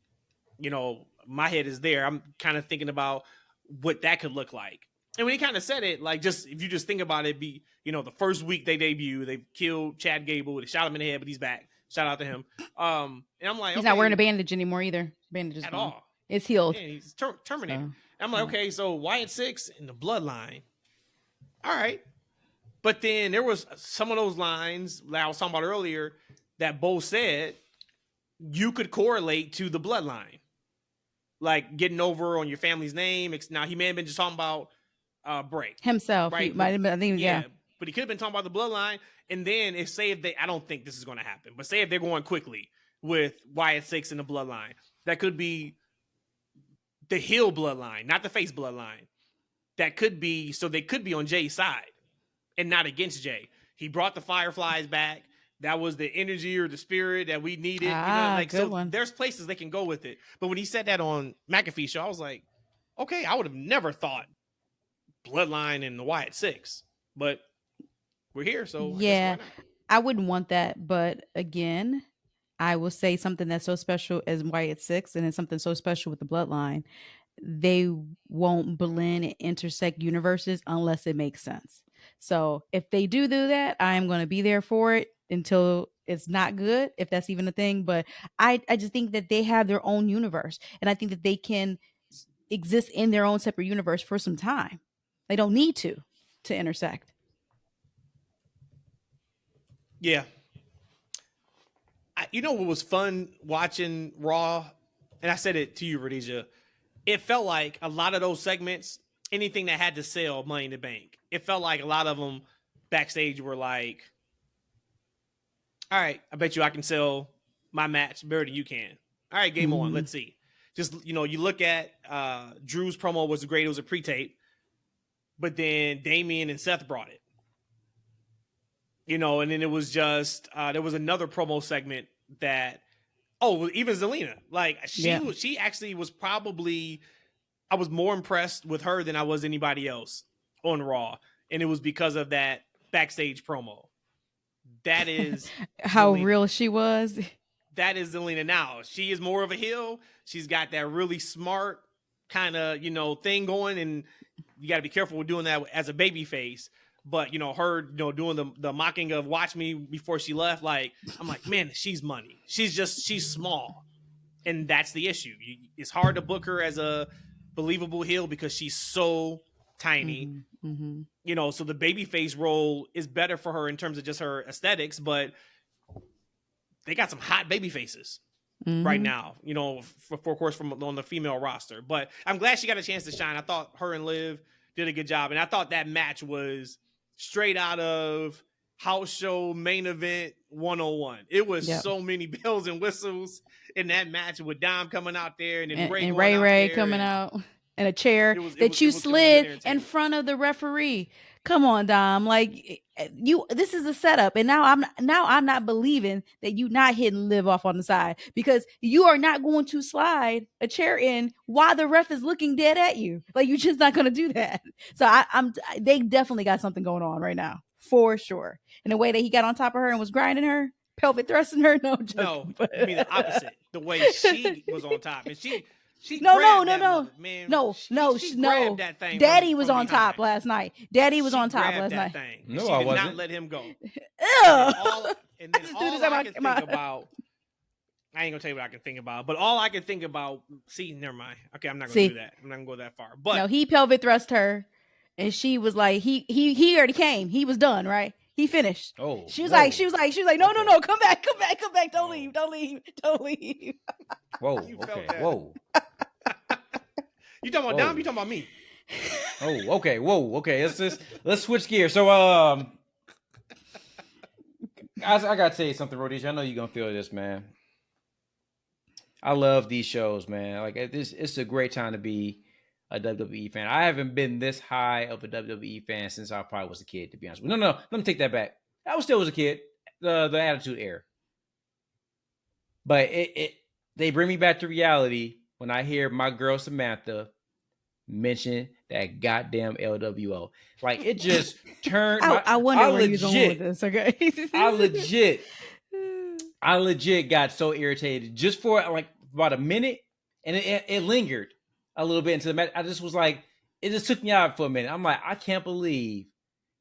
My head is there. I'm kind of thinking about what that could look like. And when he kind of said it, like, just if you just think about it, the first week they debut, they killed Chad Gable, they shot him in the head, but he's back. Shout out to him. And I'm like, he's not wearing a bandage anymore either. Bandage is at gone. all. It's healed. Man, he's terminated. I'm like, okay, so Wyatt Sicks in the Bloodline. All right. But then there was some of those lines that I was talking about earlier that Bo said you could correlate to the Bloodline. Like getting over on your family's name. Now, he may have been just talking about Bray. Himself. Right? He might have been, I think, yeah. But he could have been talking about the Bloodline. And then I don't think this is going to happen, but say if they're going quickly with Wyatt Sicks in the Bloodline, that could be the heel Bloodline, not the face Bloodline. That could be, so they could be on Jay's side and not against Jay. He brought the Fireflies back. That was the energy or the spirit that we needed. Good one. There's places they can go with it. But when he said that on McAfee show, I was like, okay, I would have never thought Bloodline and the Wyatt Sicks, but we're here. So yeah, I wouldn't want that. But again, I will say something that's so special as Wyatt Sicks, and it's something so special with the Bloodline. They won't blend and intersect universes unless it makes sense. So if they do that, I'm going to be there for it until it's not good, if that's even a thing. But I just think that they have their own universe, and I think that they can exist in their own separate universe for some time. They don't need to intersect. Yeah. What was fun watching Raw, and I said it to you, Rhodesia, it felt like a lot of those segments, anything that had to sell Money in the Bank, it felt like a lot of them backstage were like, all right, I bet you I can sell my match better than you can. All right, game on. Let's see. Just, you look at Drew's promo was great. It was a pre-tape. But then Damian and Seth brought it. And then it was just, there was another promo segment that, even Zelina. Like, she actually was probably, I was more impressed with her than I was anybody else on Raw. And it was because of that backstage promo. That is how Zelina. Real she was. That is Zelina now. She is more of a heel. She's got that really smart kind of, thing going, and you got to be careful with doing that as a baby face. But, her, doing the mocking of watch me before she left, like, I'm like, man, she's money. She's small. And that's the issue. It's hard to book her as a believable heel because she's so tiny. Mm-hmm. So the babyface role is better for her in terms of just her aesthetics, but they got some hot baby faces right now, for of course, from on the female roster. But I'm glad she got a chance to shine. I thought her and Liv did a good job. And I thought that match was straight out of house show main event 101. It was so many bells and whistles in that match with Dom coming out there and then Ray coming out in a chair that you slid in front of the referee. Come on, Dom. Like, this is a setup. And now I'm not believing that you not hitting Liv off on the side, because you are not going to slide a chair in while the ref is looking dead at you. Like, you're just not going to do that. So they definitely got something going on right now, for sure. And the way that he got on top of her and was grinding her, pelvic thrusting her. No, I mean the opposite. The way she was on top, and she no. that thing. Daddy was on top last night. Daddy was on top last night. No, I wasn't. Not let him go. And then I all I can think about. I ain't gonna tell you what I can think about, but all I can think about. See, never mind. Okay, I'm not gonna do that. I'm not gonna go that far. But no, he pelvic thrust her, and she was like, he already came. He was done, right? He finished. Oh, she was like, no, come back, don't leave. Whoa, okay, whoa. You talking about Dom? You talking about me? Oh, okay, whoa, okay. Let's switch gears. So, I gotta tell you something, Rhodesia. I know you're gonna feel this, man. I love these shows, man. Like, it's a great time to be a WWE fan. I haven't been this high of a WWE fan since I probably was a kid, to be honest with you. No, let me take that back. I was still a kid, the Attitude Era. But they bring me back to reality when I hear my girl Samantha mention that goddamn LWO. Like, it just turned. I wonder where you're going with this. Okay, I legit got so irritated just for like about a minute, and it lingered a little bit into the match. I just was like, it just took me out for a minute. I'm like, I can't believe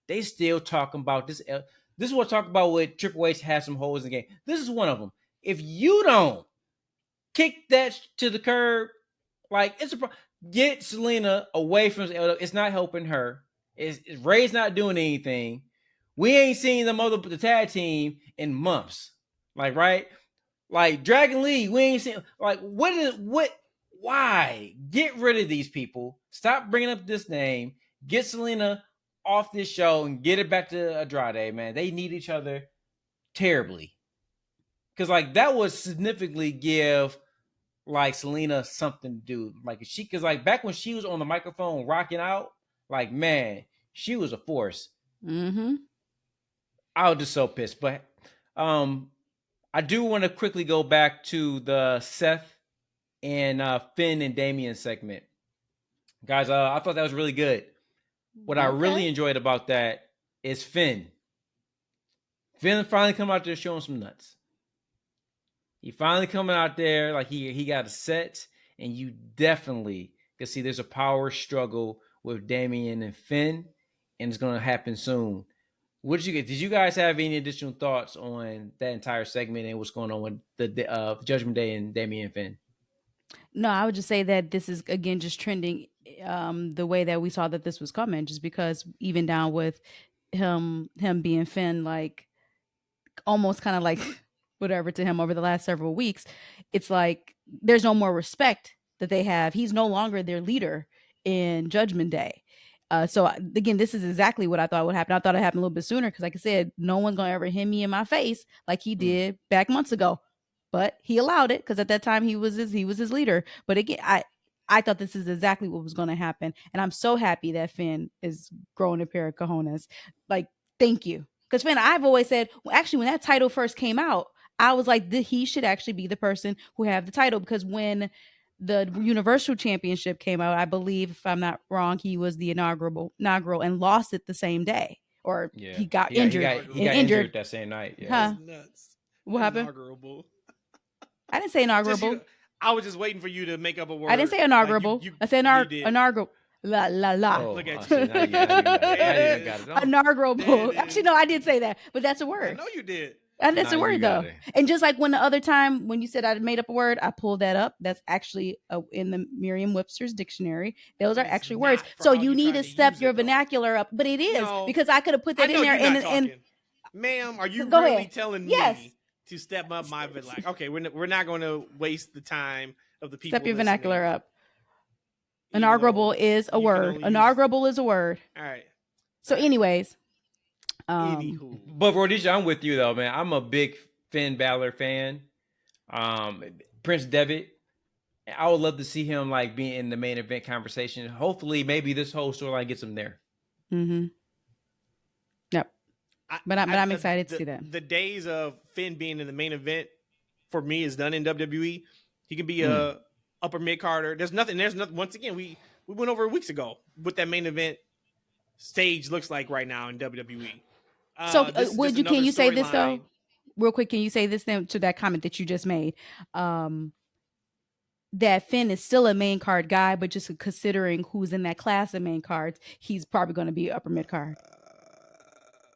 they still talking about this. This is what I talk about with Triple H has some holes in the game. This is one of them. If you don't kick that to the curb, like it's a get Zelina away from it's not helping her. Ray's not doing anything. We ain't seen the tag team in months. Like, right? Like Dragon Lee, we ain't seen like why? Get rid of these people. Stop bringing up this name. Get Zelina off this show and get it back to Andrade, man. They need each other terribly. Because like that would significantly give like Zelina something to do. Like because like back when she was on the microphone rocking out, like man, she was a force. Mm-hmm. I was just so pissed. But I do want to quickly go back to the Seth and Finn and Damian segment. Guys, I thought that was really good. What I really enjoyed about that is Finn. Finn finally come out there showing some nuts. He finally coming out there like he got a set, and you definitely can see there's a power struggle with Damian and Finn, and it's going to happen soon. What did you get? Did you guys have any additional thoughts on that entire segment and what's going on with the Judgment Day and Damian and Finn? No, I would just say that this is again just trending the way that we saw that this was coming, just because even down with him being Finn, like almost kind of like whatever to him over the last several weeks, it's like there's no more respect that they have. He's no longer their leader in Judgment Day. So again, this is exactly what I thought would happen. I thought it happened a little bit sooner because, like I said, no one's gonna ever hit me in my face like he did back months ago. But he allowed it because at that time he was his leader. But again, I thought this is exactly what was going to happen, and I'm so happy that Finn is growing a pair of cojones. Like, thank you, because Finn, I've always said, well, actually, when that title first came out, I was like, he should actually be the person who have the title, because when the Universal Championship came out, I believe, if I'm not wrong, he was the inaugural and lost it the same day, or he got injured. He got injured that same night. Yeah. Huh? Nuts. What happened? I didn't say inaugural. I was just waiting for you to make up a word. I didn't say inaugural. I said inaugural. La la la. Oh, look at you. Inaugural. Actually, no, I did say that, but that's a word. I know you did. And that's a word, though. And just like when the other time when you said I made up a word, I pulled that up. That's actually in the Merriam-Webster's dictionary. Those are actually words. So you need to step your vernacular up. But it is, because I could have put that in there. And ma'am, are you really telling me to step up my vernacular? Okay, we're not going to waste the time of the people. Step your vernacular up. Inaugural is a word. Inaugural is a word. All right. So, anyways. But Rhodesia, I'm with you though, man. I'm a big Finn Balor fan. Prince Devitt, I would love to see him like being in the main event conversation. Hopefully, maybe this whole storyline gets him there. Mm-hmm. Yep. But I'm excited to see that. The days of Finn being in the main event for me is done in WWE. He can be a upper mid carder. There's nothing. Once again, we went over weeks ago what that main event stage looks like right now in WWE. So can you say this though, real quick? Can you say this then to that comment that you just made? That Finn is still a main card guy, but just considering who's in that class of main cards, he's probably going to be upper mid card.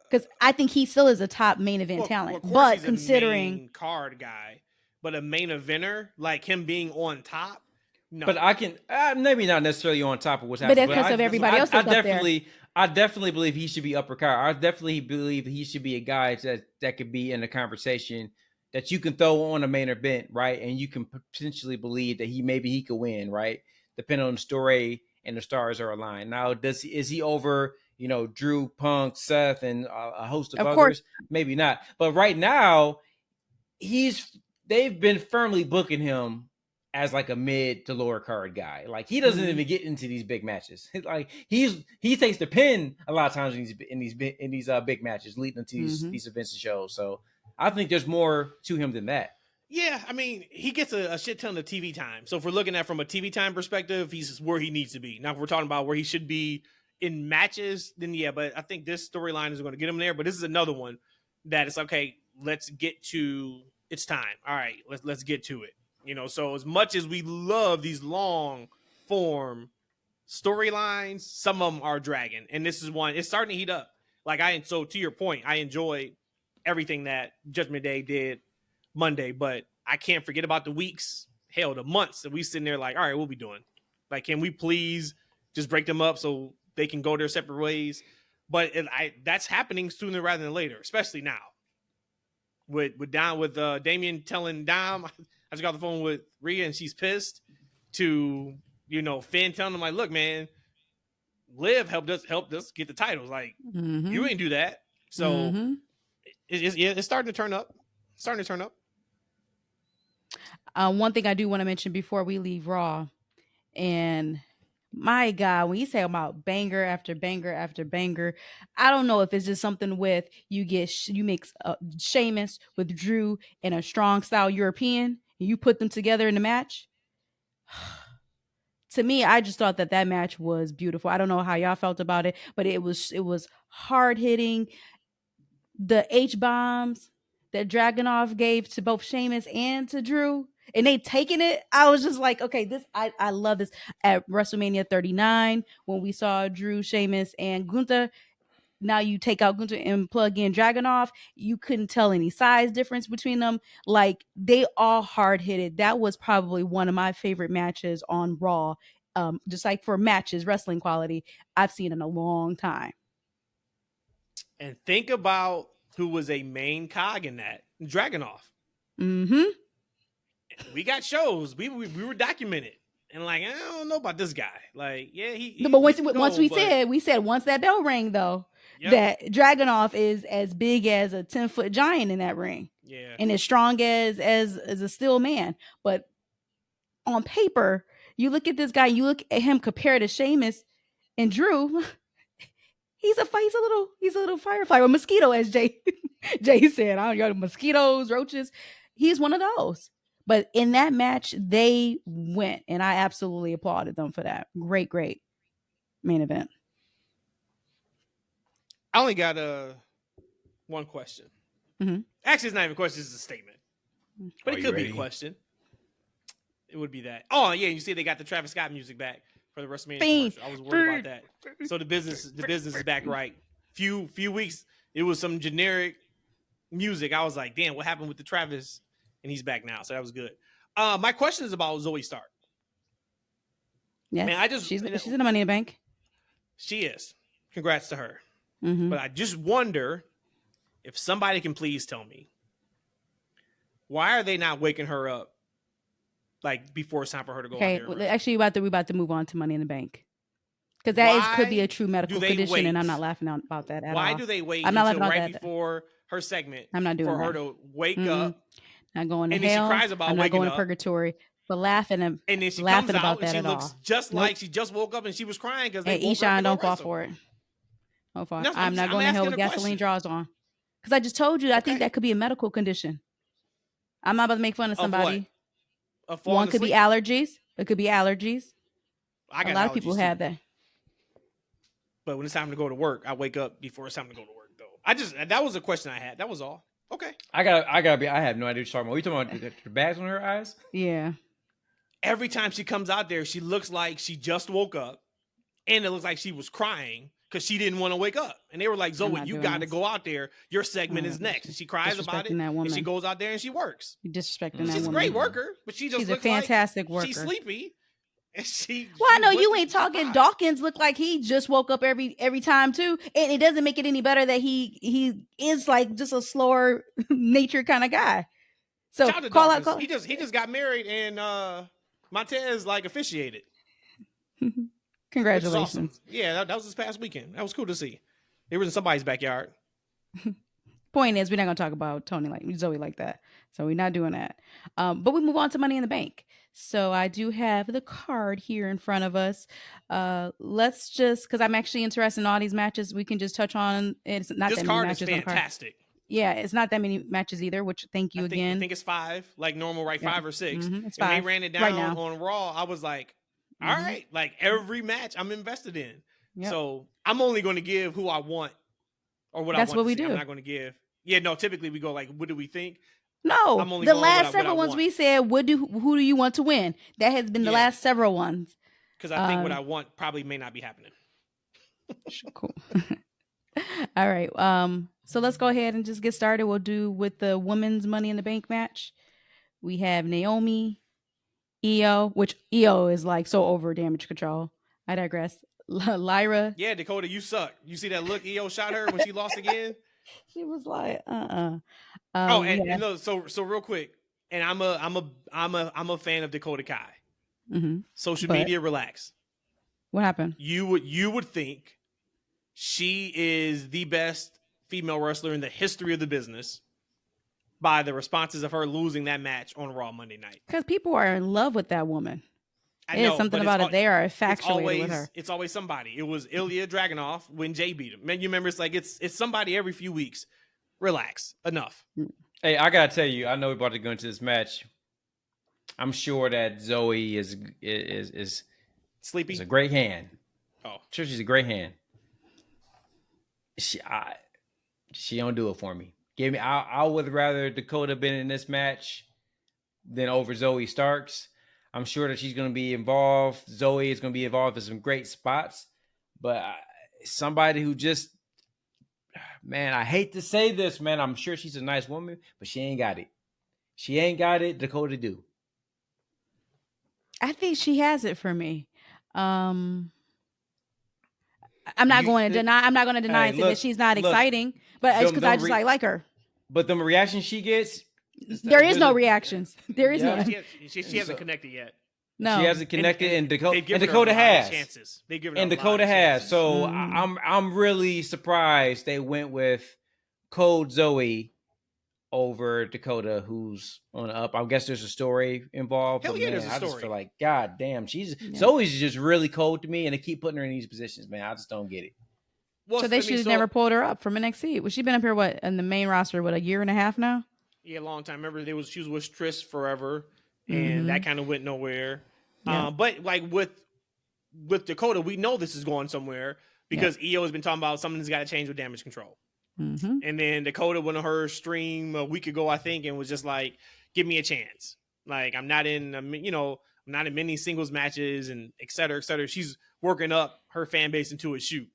Because I think he still is a top main event talent, but considering main card guy, but a main eventer like him being on top. No. But I can maybe not necessarily on top of what's happening. But because of everybody else that's up there. I definitely believe he should be upper card. I definitely believe he should be a guy that could be in a conversation that you can throw on a main event, right? And you can potentially believe that he could win, right? Depending on the story and the stars are aligned. Now, is he over, Drew, Punk, Seth, and a host of others? Course. Maybe not. But right now, they've been firmly booking him as like a mid to lower card guy. Like he doesn't even get into these big matches. Like he takes the pin a lot of times in these big matches leading into these events and shows. So I think there's more to him than that. Yeah, I mean, he gets a shit ton of TV time. So if we're looking at from a TV time perspective, he's where he needs to be. Now if we're talking about where he should be in matches, then yeah, but I think this storyline is going to get him there. But this is another one that it's okay, let's get to it's time. All right, let's get to it. So as much as we love these long form storylines, some of them are dragging, and this is one. It's starting to heat up. Like so to your point, I enjoyed everything that Judgment Day did Monday, but I can't forget about the weeks, hell, the months that we sitting there like, all right, what we doing? Like, can we please just break them up so they can go their separate ways? But that's happening sooner rather than later, especially now. With Damian telling Dom, I just got off the phone with Rhea and she's pissed, to Finn telling him like, look, man, Liv helped us get the titles. Like, you ain't do that. So it's starting to turn up. One thing I do want to mention before we leave Raw, and my God, when you say about banger after banger after banger, I don't know if it's just something with you mix Sheamus with Drew and a strong style European, and you put them together in the match. To me, I just thought that match was beautiful. I don't know how y'all felt about it, but it was hard hitting. The H-bombs that Dragunov gave to both Sheamus and to Drew, and they taking it. I was just like, okay, I love this. At WrestleMania 39, when we saw Drew, Sheamus, and Gunther, now you take out Gunther and plug in Dragunov. You couldn't tell any size difference between them. Like, they all hard hitted. That was probably one of my favorite matches on Raw. Just like for matches, wrestling quality, I've seen in a long time. And think about who was a main cog in that, Dragunov. We got shows. We were documented. And like, I don't know about this guy. Like, yeah, but once we said once that bell rang though, that Dragunov is as big as a 10-foot giant in that ring. Yeah. And as strong as a steel man. But on paper, you look at this guy, you look at him compared to Sheamus and Drew, he's a little firefly, or mosquito, as Jay said. I don't know, mosquitoes, roaches. He's one of those. But in that match, they went, and I absolutely applauded them for that. Great main event. I only got one question. Actually, it's not even a question; it's a statement. But it could be a question. It would be that. Oh yeah, you see, they got the Travis Scott music back for the WrestleMania commercial. I was worried about that. So the business is back right. Few weeks, it was some generic music. I was like, damn, what happened with the Travis? And he's back now, so that was good. My question is about Zoey Stark. Yes, man, she's in the Money in the Bank. She is. Congrats to her. But I just wonder if somebody can please tell me, why are they not waking her up like before it's time for her to go? Okay, actually, we about to move on to Money in the Bank, because that could be a true medical condition, and I'm not laughing about that at all. Why do they wait until right before her segment? I'm not doing for that. her to wake up. Not going to and hell. Then she cries about I'm not going to purgatory. But laughing and then she laughing comes out about and that she at looks all. just like she just woke up and she was crying because they woke Eshawn, her don't fall for it. Don't fall. No, I'm not going to hell with gasoline draws on. Because I just told you, I think that could be a medical condition. I'm not about to make fun of somebody. One could be allergies. It could be allergies. A lot of people have that. But when it's time to go to work, I wake up before it's time to go to work. Though that was a question I had. That was all. Okay. I have no idea what you're talking about. Are you talking about the bags on her eyes? Yeah. Every time she comes out there, she looks like she just woke up, and it looks like she was crying because she didn't want to wake up. And they were like, Zoe, you got to go out there. Your segment is next. And she cries about it, and she goes out there and she works. You're disrespecting that woman. She's a great worker, but she's a fantastic worker. She's sleepy. And I know you ain't talking. Dawkins looked like he just woke up every time too, and it doesn't make it any better that he is like just a slower nature kind of guy. So call out. He just got married, and Montez like officiated. Congratulations! Awesome. Yeah, that was this past weekend. That was cool to see. It was in somebody's backyard. Point is, we're not gonna talk about Zoe like that, so we're not doing that. But we move on to Money in the Bank. So I do have the card here in front of us. Let's just, because I'm actually interested in all these matches, we can just touch on. It's not this that card many is matches. Fantastic. Yeah, it's not that many matches either. Which thank you again. I think it's 5, like normal, right? 5 or 6. It's 5. When they ran it down on Raw, I was like, all right, like every match I'm invested in. Yep. So I'm only going to give who I want or what I want. That's what we do. I'm not going to give. Yeah, no. Typically we go like, what do we think? No, the last several ones we said, who do you want to win? That has been the last several ones. because I think what I want probably may not be happening. Cool. All right. So let's go ahead and just get started. We'll do with the women's Money in the Bank match. We have Naomi, Io, which Io is like so over Damage Control. I digress. Lyra. Yeah, Dakota, you suck. You see that look Io shot her when she lost again? She was like, So real quick, and I'm a fan of Dakota Kai. Mm-hmm. Social media, relax. What happened? You would think she is the best female wrestler in the history of the business by the responses of her losing that match on Raw Monday night. Because people are in love with that woman. I know, something about it. They are infatuated with her. It's always somebody. It was Ilya Dragunov when Jay beat him. Man, you remember? It's like it's somebody every few weeks. Relax. Enough. Hey, I gotta tell you, I know we're about to go into this match. I'm sure that Zoey is sleepy. Is a great hand. Oh, sure, she's a great hand. She don't do it for me. I would rather Dakota been in this match than over Zoey Starks. I'm sure that she's going to be involved. Zoey is going to be involved in some great spots, but somebody who just, man, I hate to say this, man. I'm sure she's a nice woman, but she ain't got it. She ain't got it. Dakota do. I think she has it for me. I'm not going to deny that she's not exciting, but it's because I just like her. But the reaction she gets, there is no reactions. There is no. She hasn't connected yet. No, she hasn't connected, and Dakota has. Chances. They've given and Dakota has. So Mm-hmm. I'm really surprised they went with Cold Zoey over Dakota, who's on the up. I guess there's a story involved. Hell yeah, man, there's a story. I just feel like, God damn, Zoey's just really cold to me, and they keep putting her in these positions, man. I just don't get it. Well, so they should have never pulled her up from NXT. Well, she's been up here in the main roster a year and a half now. Yeah, a long time. Remember, she was with Trish forever, and that kind of went nowhere. Yeah. But like with Dakota, we know this is going somewhere because Io has been talking about something's got to change with Damage Control. Mm-hmm. And then Dakota went on her stream a week ago, I think, and was just like, "Give me a chance. Like I'm not in, I'm not in many singles matches, and et cetera, et cetera." She's working up her fan base into a shoot,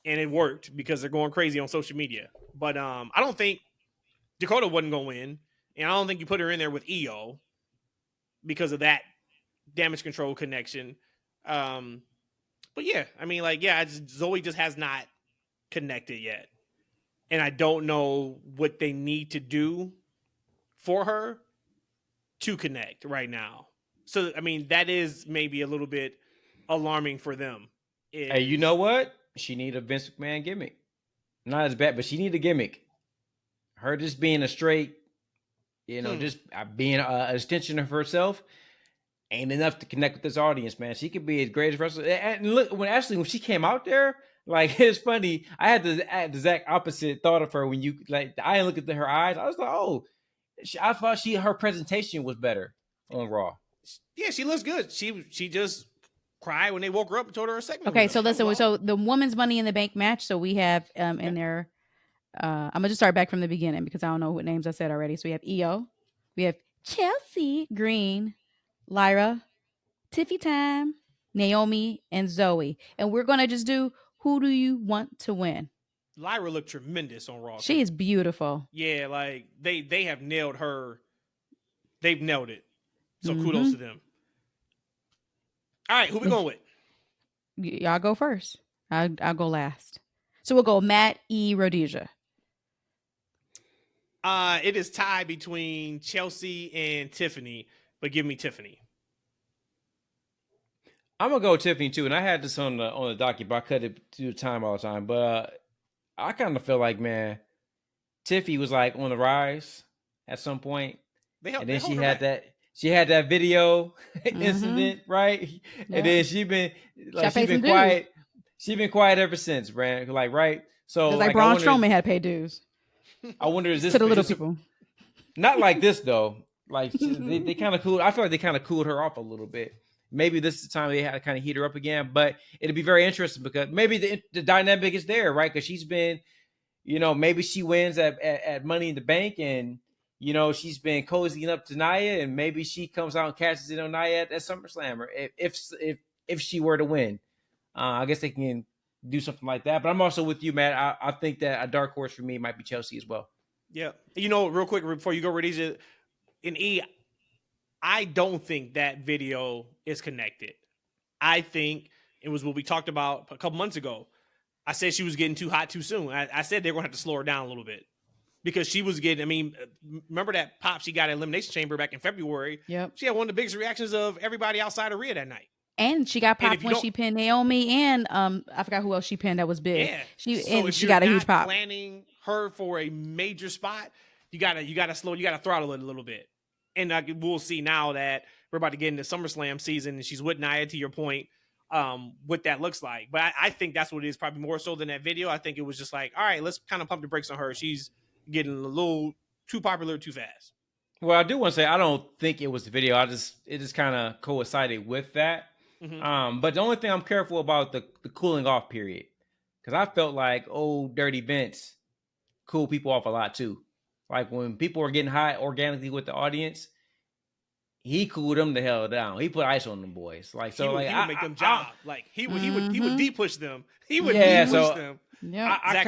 and it worked because they're going crazy on social media. But I don't think Dakota wasn't going to win, and I don't think you put her in there with Io because of that Damage Control connection. But yeah, I mean, Zoey just has not connected yet. And I don't know what they need to do for her to connect right now. So, I mean, that is maybe a little bit alarming for them. Hey, you know what? She need a Vince McMahon gimmick. Not as bad, but she need a gimmick. Her just being a straight, just being an extension of herself ain't enough to connect with this audience, man. She could be as great as wrestler. And look, when she came out there, like, it's funny. I had the exact opposite thought of her when I looked at her eyes. I was like, oh, I thought her presentation was better on Raw. Yeah, she looks good. She just cried when they woke her up and told her a segment. Okay, so listen. So the women's Money in the Bank match. So we have in there. I'm gonna just start back from the beginning because I don't know what names I said already. So we have Io, we have Chelsea Green, Lyra, Tiffy Time, Naomi, and Zoey, and we're gonna just do. Who do you want to win? Lyra looked tremendous on Raw. She is beautiful. Yeah, like they have nailed her. They've nailed it. So kudos to them. All right, who we going with? Y'all go first. I'll go last. So we'll go Matt E. Rhodesia. It is tied between Chelsea and Tiffany, but give me Tiffany. I'm gonna go Tiffany too, and I had this on the docket, but I cut it to the time all the time. But I kind of feel like, man, Tiffy was like on the rise at some point, and then she had that video incident, right? Yeah. And then she's been quiet. She's been quiet ever since, man. Like, right? So like Braun Strowman had paid dues. I wonder is this to the little people? Not like this though. Like they kind of cooled. I feel like they kind of cooled her off a little bit. Maybe this is the time they had to kind of heat her up again, but it'll be very interesting because maybe the dynamic is there, right? Because she's been, maybe she wins at Money in the Bank, and she's been cozying up to Nia, and maybe she comes out and catches it on Nia at SummerSlam. Or if if she were to win. I guess they can do something like that. But I'm also with you, Matt. I think that a dark horse for me might be Chelsea as well. Yeah. Real quick before you go, Rhodesia, in E, I don't think that video is connected. I think it was what we talked about a couple months ago. I said she was getting too hot too soon. I said they're going to have to slow her down a little bit because she was getting, remember that pop she got at Elimination Chamber back in February? Yep. She had one of the biggest reactions of everybody outside of Rhea that night. And she got popped when she pinned Naomi and I forgot who else she pinned that was big. Yeah. She got a huge pop. Planning her for a major spot, you gotta throttle it a little bit. And we'll see now that we're about to get into SummerSlam season and she's with Nia, to your point, what that looks like. But I think that's what it is, probably more so than that video. I think it was just like, all right, let's kind of pump the brakes on her. She's getting a little too popular too fast. Well, I do want to say I don't think it was the video. It just kind of coincided with that. Mm-hmm. But the only thing I'm careful about the cooling off period, because I felt like old Dirty Vince cooled people off a lot too. Like when people were getting hot organically with the audience, he cooled them the hell down. He put ice on them boys. Like so, he would make them job. Like he would deep push them. He would deep push them. Yeah, I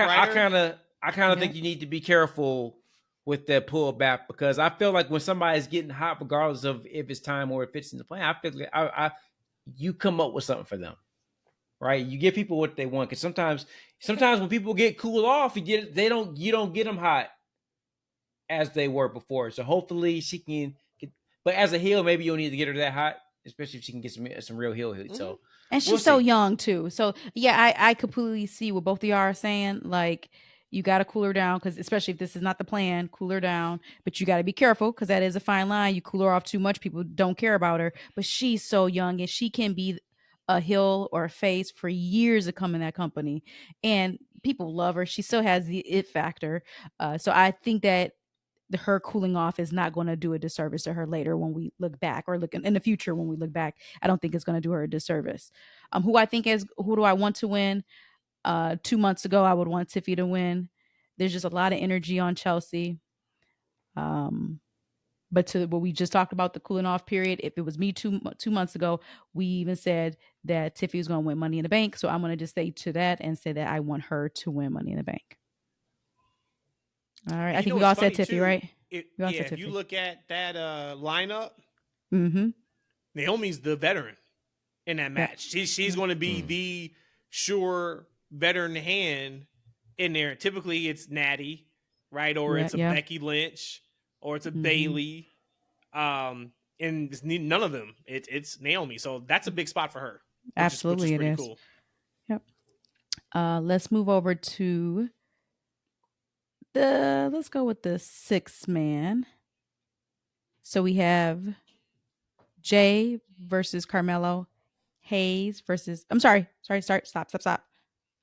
kind of think you need to be careful with that pullback because I feel like when somebody's getting hot, regardless of if it's time or if it's in the plan, I feel like you come up with something for them, right? You give people what they want because sometimes when people get cooled off, you don't get them hot as they were before. So hopefully she can. But as a heel, maybe you'll need to get her that hot, especially if she can get some real heel heat. So, and she's so young too. So yeah, I completely see what both of y'all are saying. Like you got to cool her down because especially if this is not the plan, cool her down. But you got to be careful because that is a fine line. You cool her off too much, people don't care about her. But she's so young and she can be a heel or a face for years to come in that company, and people love her. She still has the it factor. So I think that her cooling off is not going to do a disservice to her later when we look back or look in the future when we look back. I don't think it's going to do her a disservice. Who do I want to win? 2 months ago, I would want Tiffy to win. There's just a lot of energy on Chelsea. But to what we just talked about, the cooling off period, if it was me 2 months ago, we even said that Tiffy was going to win Money in the Bank. So I'm going to just stay to that and say that I want her to win Money in the Bank. All right. I think we all said Tiffy, right? If you look at that lineup, mm-hmm. Naomi's the veteran in that match. She's going to be the sure veteran hand in there. Typically, it's Natty, right? Or it's a Becky Lynch, or it's a Bailey. And it's none of them. It's Naomi. So that's a big spot for her. Absolutely, which is pretty cool. Yep. Let's move over to let's go with the 6th man. So we have Jay versus Carmelo, Hayes versus stop.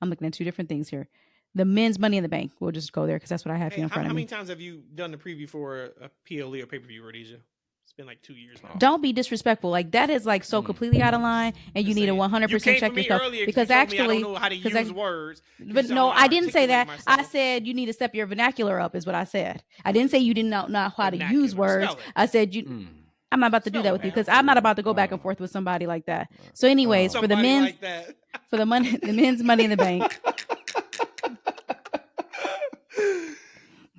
I'm looking at 2 different things here. The men's Money in the Bank. We'll just go there because that's what I have here in front of me. How many times have you done the preview for a PLE or pay-per-view, Rhodesia? It's been like 2 years now. Don't be disrespectful. Like that is like so completely out of line, and you need to 100% check yourself because actually, I don't know how to use words. But no, I didn't say that. I said you need to step your vernacular up. Is what I said. I didn't say you didn't know how to use words. I said you. I'm not about to do that with you because I'm not about to go back and forth with somebody like that. So, anyways, for the men's, for the men's Money in the Bank.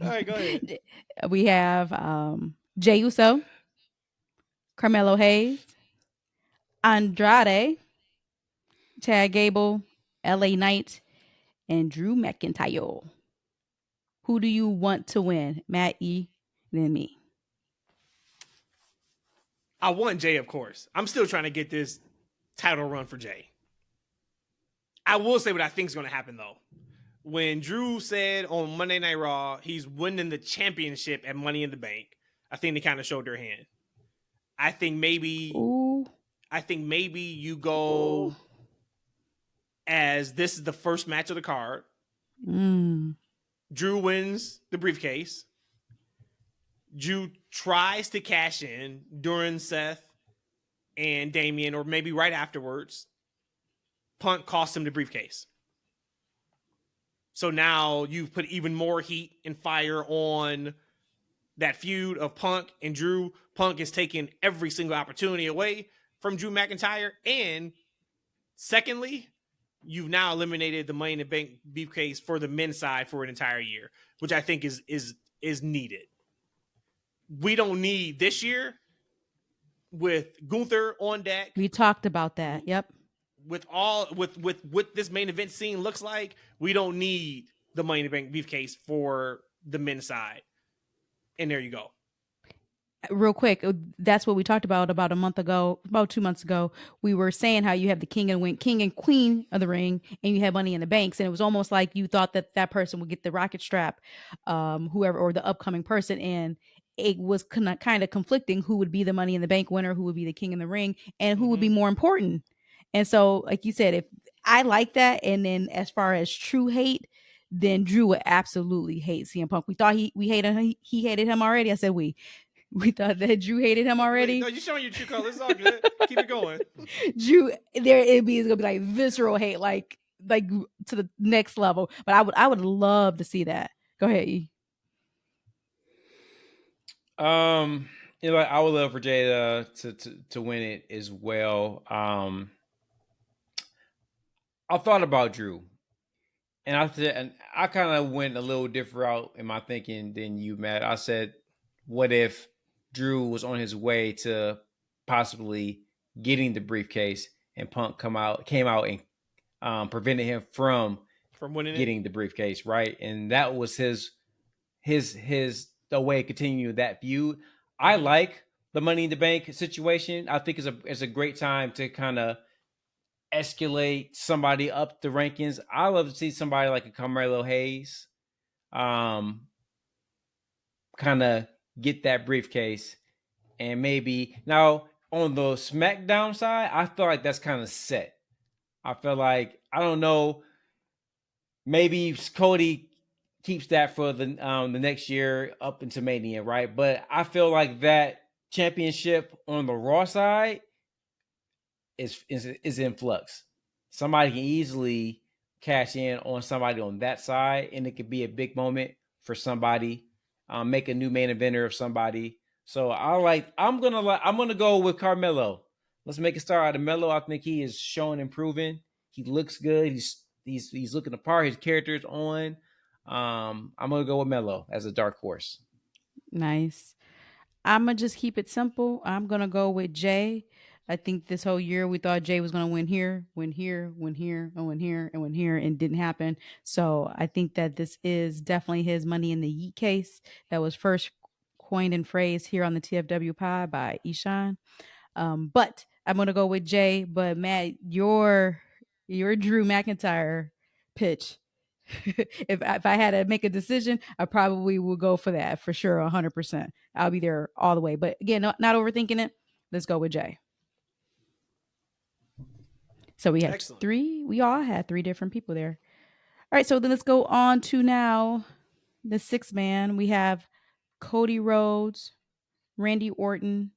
All right, go ahead. We have Jey Uso, Carmelo Hayes, Andrade, Chad Gable, LA Knight, and Drew McIntyre. Who do you want to win? Matt E. Then me. I want Jay, of course. I'm still trying to get this title run for Jay. I will say what I think is going to happen, though. When Drew said on Monday Night Raw he's winning the championship at Money in the Bank, I think they kind of showed their hand. I think maybe you go as this is the first match of the card. Drew wins the briefcase. Drew tries to cash in during Seth and Damian, or maybe right afterwards. Punk costs him the briefcase. So now you've put even more heat and fire on that feud of Punk and Drew. Punk is taking every single opportunity away from Drew McIntyre, and Secondly, you've now eliminated the Money in the Bank briefcase for the men's side for an entire year, which I think is needed. We don't need this year with Gunther on deck. We talked about that. Yep. With what this main event scene looks like, we don't need the Money in the Bank briefcase for the men's side. And there you go. Real quick, that's what we talked about a month ago, about 2 months ago. We were saying how you have the king and queen of the ring, and you have Money in the Banks, and it was almost like you thought that person would get the rocket strap, whoever, or the upcoming person, and it was kind of conflicting who would be the Money in the Bank winner, who would be the king in the ring, and who would be more important. And so, like you said, if I like that, and then as far as true hate, then Drew would absolutely hate CM Punk. We thought he hated him already. I said we thought that Drew hated him already. No, you're showing your true colors. It's all good. Keep it going. Drew, it's gonna be like visceral hate, like to the next level. But I would love to see that. Go ahead, E. I would love for Jay to win it as well. I thought about Drew, and I kind of went a little different route in my thinking than you, Matt. I said, what if Drew was on his way to possibly getting the briefcase, and Punk came out and prevented him from winning getting the briefcase, right? And that was his the way to continue that feud. I like the Money in the Bank situation. I think it's a great time to kind of escalate somebody up the rankings. I love to see somebody like a Carmelo Hayes kind of get that briefcase. And maybe now on the SmackDown side, I feel like that's kind of set. I feel like, I don't know, maybe Cody keeps that for the next year up into Mania, right? But I feel like that championship on the Raw side is in flux. Somebody can easily cash in on somebody on that side, and it could be a big moment for somebody. Make a new main eventer of somebody. So I'm gonna go with Carmelo. Let's make it start out of Melo. I think he is showing and proving. He looks good. He's looking the part. His character is on. I'm gonna go with Melo as a dark horse. Nice. I'm gonna just keep it simple. I'm gonna go with Jay. I think this whole year we thought Jay was gonna win here, and it didn't happen. So I think that this is definitely his Money in the Yeet case that was first coined and phrased here on the TFW pod by Ishan. But I'm gonna go with Jay. But Matt, your Drew McIntyre pitch. if I had to make a decision, I probably would go for that for sure, 100%. I'll be there all the way. But again, not overthinking it. Let's go with Jay. So we had we all had three different people there. All right, so then let's go on to now the 6-man. We have Cody Rhodes, Randy Orton,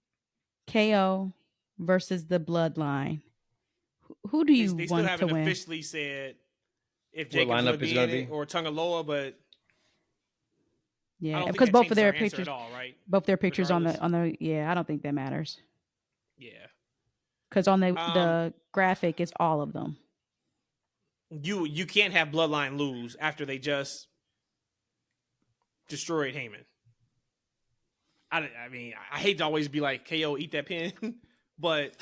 KO versus the Bloodline. Who do you want to win? They still haven't officially said if Jacob's going to be in it or Tungaloa, but yeah, because both of their pictures, all, right? Both their pictures on the yeah, I don't think that matters. Yeah, because on the graphic, it's all of them. You can't have Bloodline lose after they just destroyed Heyman. I mean, I hate to always be like, KO, eat that pin. But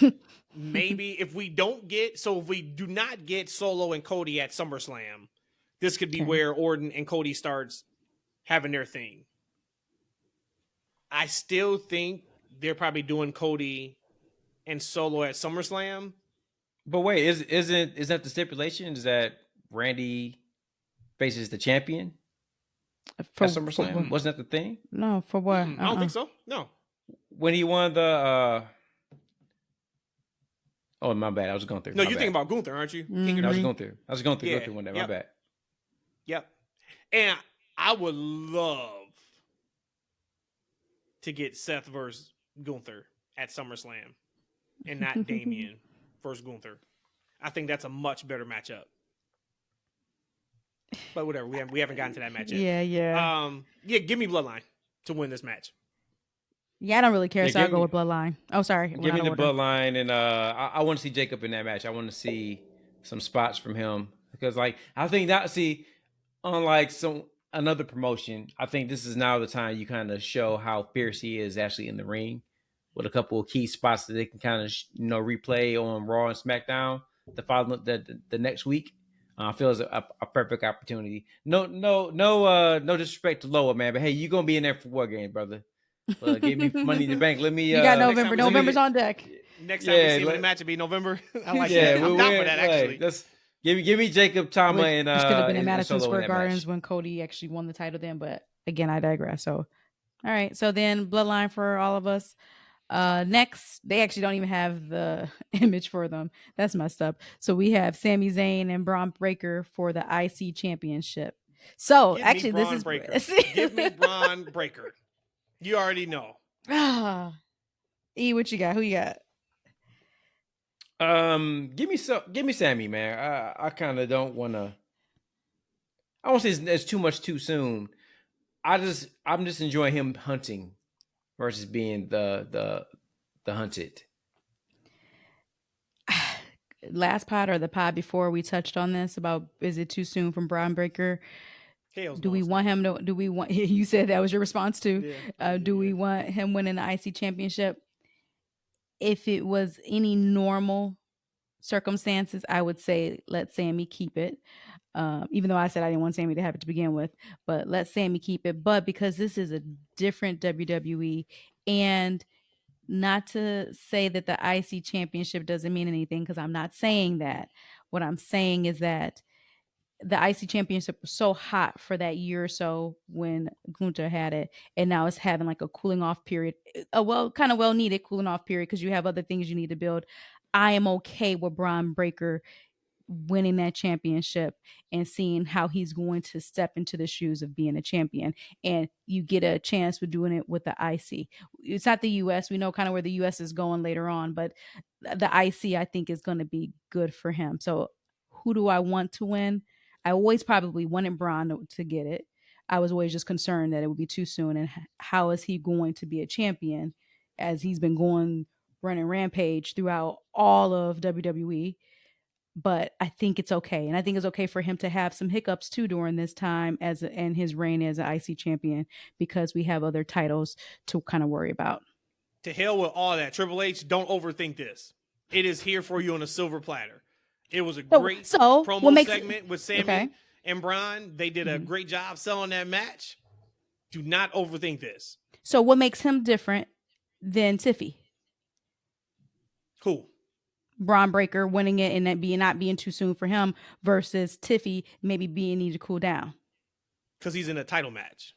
maybe if we do not get Solo and Cody at SummerSlam, this could be where Orton and Cody starts having their thing. I still think they're probably doing Cody and Solo at SummerSlam. But wait, is that the stipulation? Is that Randy faces the champion at SummerSlam? Wasn't that the thing? No, for what? I don't think so. No. When he won the oh, my bad. I was going through. No, you're thinking about Gunther, aren't you? Mm-hmm. I was going through Gunther one day. My bad. Yep. And I would love to get Seth versus Gunther at SummerSlam and not Damian versus Gunther. I think that's a much better matchup. But whatever, we haven't gotten to that match yet. Yeah. Give me Bloodline to win this match. Yeah, I don't really care, so I'll go with Bloodline. Oh, sorry. Give me the Bloodline, and I want to see Jacob in that match. I want to see some spots from him because, like, I think that unlike another promotion, I think this is now the time you kind of show how fierce he is actually in the ring with a couple of key spots that they can kind of replay on Raw and SmackDown the next week. I feel it's a perfect opportunity. No disrespect to Loa, man, but hey, you gonna be in there for what game, brother? Give me Money in the Bank. Let me. You got November. November's on deck. Next time we see him in the match, it'll be November. I like that. I'm down for that, actually. Give me Jacob Tama and which could have been in Madison Solo Square Gardens when Cody actually won the title then, but again, I digress. So, all right. So then Bloodline for all of us. Next, they actually don't even have the image for them. That's messed up. So we have Sami Zayn and Braun Breaker for the IC Championship. So actually, this is give me Braun Breaker. You already know. E, what you got? Who you got? Give me Sammy, man. I kind of don't want to. I won't say it's too much too soon. I'm just enjoying him hunting versus being the hunted. Last pod or the pod before we touched on this about is it too soon from Braun Breaker? Do we want him to? Do we want? You said that was your response to. Yeah. Do we want him winning the IC championship? If it was any normal circumstances, I would say let Sammy keep it. Even though I said I didn't want Sammy to have it to begin with, but let Sammy keep it. But because this is a different WWE, and not to say that the IC championship doesn't mean anything, because I'm not saying that. What I'm saying is that the IC championship was so hot for that year or so when Gunther had it, and now it's having like a cooling off period, kind of well needed cooling off period because you have other things you need to build. I am okay with Braun Breaker winning that championship and seeing how he's going to step into the shoes of being a champion. And you get a chance with doing it with the IC. It's not the US. We know kind of where the US is going later on, but the IC I think is going to be good for him. So who do I want to win? I always probably wanted Braun to get it. I was always just concerned that it would be too soon. And how is he going to be a champion as he's been running rampage throughout all of WWE? But I think it's okay. And I think it's okay for him to have some hiccups too during this time and his reign as an IC champion, because we have other titles to kind of worry about. To hell with all that. Triple H, don't overthink this. It is here for you on a silver platter. It was a great promo segment with Sammy and Braun. They did a great job selling that match. Do not overthink this. So what makes him different than Tiffy? Who? Braun Breaker winning it and that not being too soon for him versus Tiffy maybe being need to cool down. Because he's in a title match.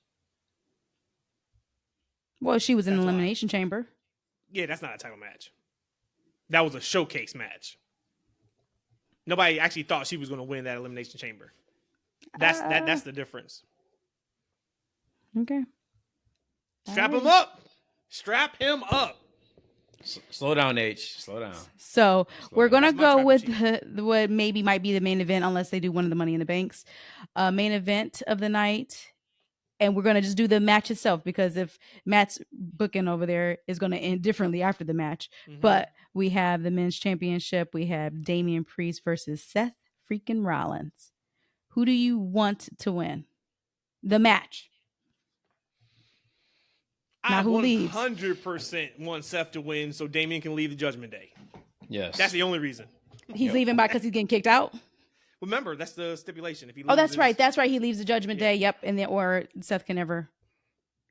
Well, she was in the Elimination Chamber. Yeah, that's not a title match. That was a showcase match. Nobody actually thought she was going to win that Elimination Chamber. That's the difference. Okay. Strap him up. Strap him up. Slow down, H. Slow down. So we're going to go with what maybe might be the main event, unless they do one of the Money in the Banks. Main event of the night. And we're going to just do the match itself, because if Matt's booking over there is going to end differently after the match. Mm-hmm. But we have the men's championship. We have Damian Priest versus Seth freaking Rollins. Who do you want to win the match? I 100% want Seth to win so Damian can leave the Judgment Day. Yes. That's the only reason. He's leaving because he's getting kicked out? Remember, that's the stipulation. If he loses, that's right. That's right. He leaves the Judgment Day. Yep. And or Seth can never.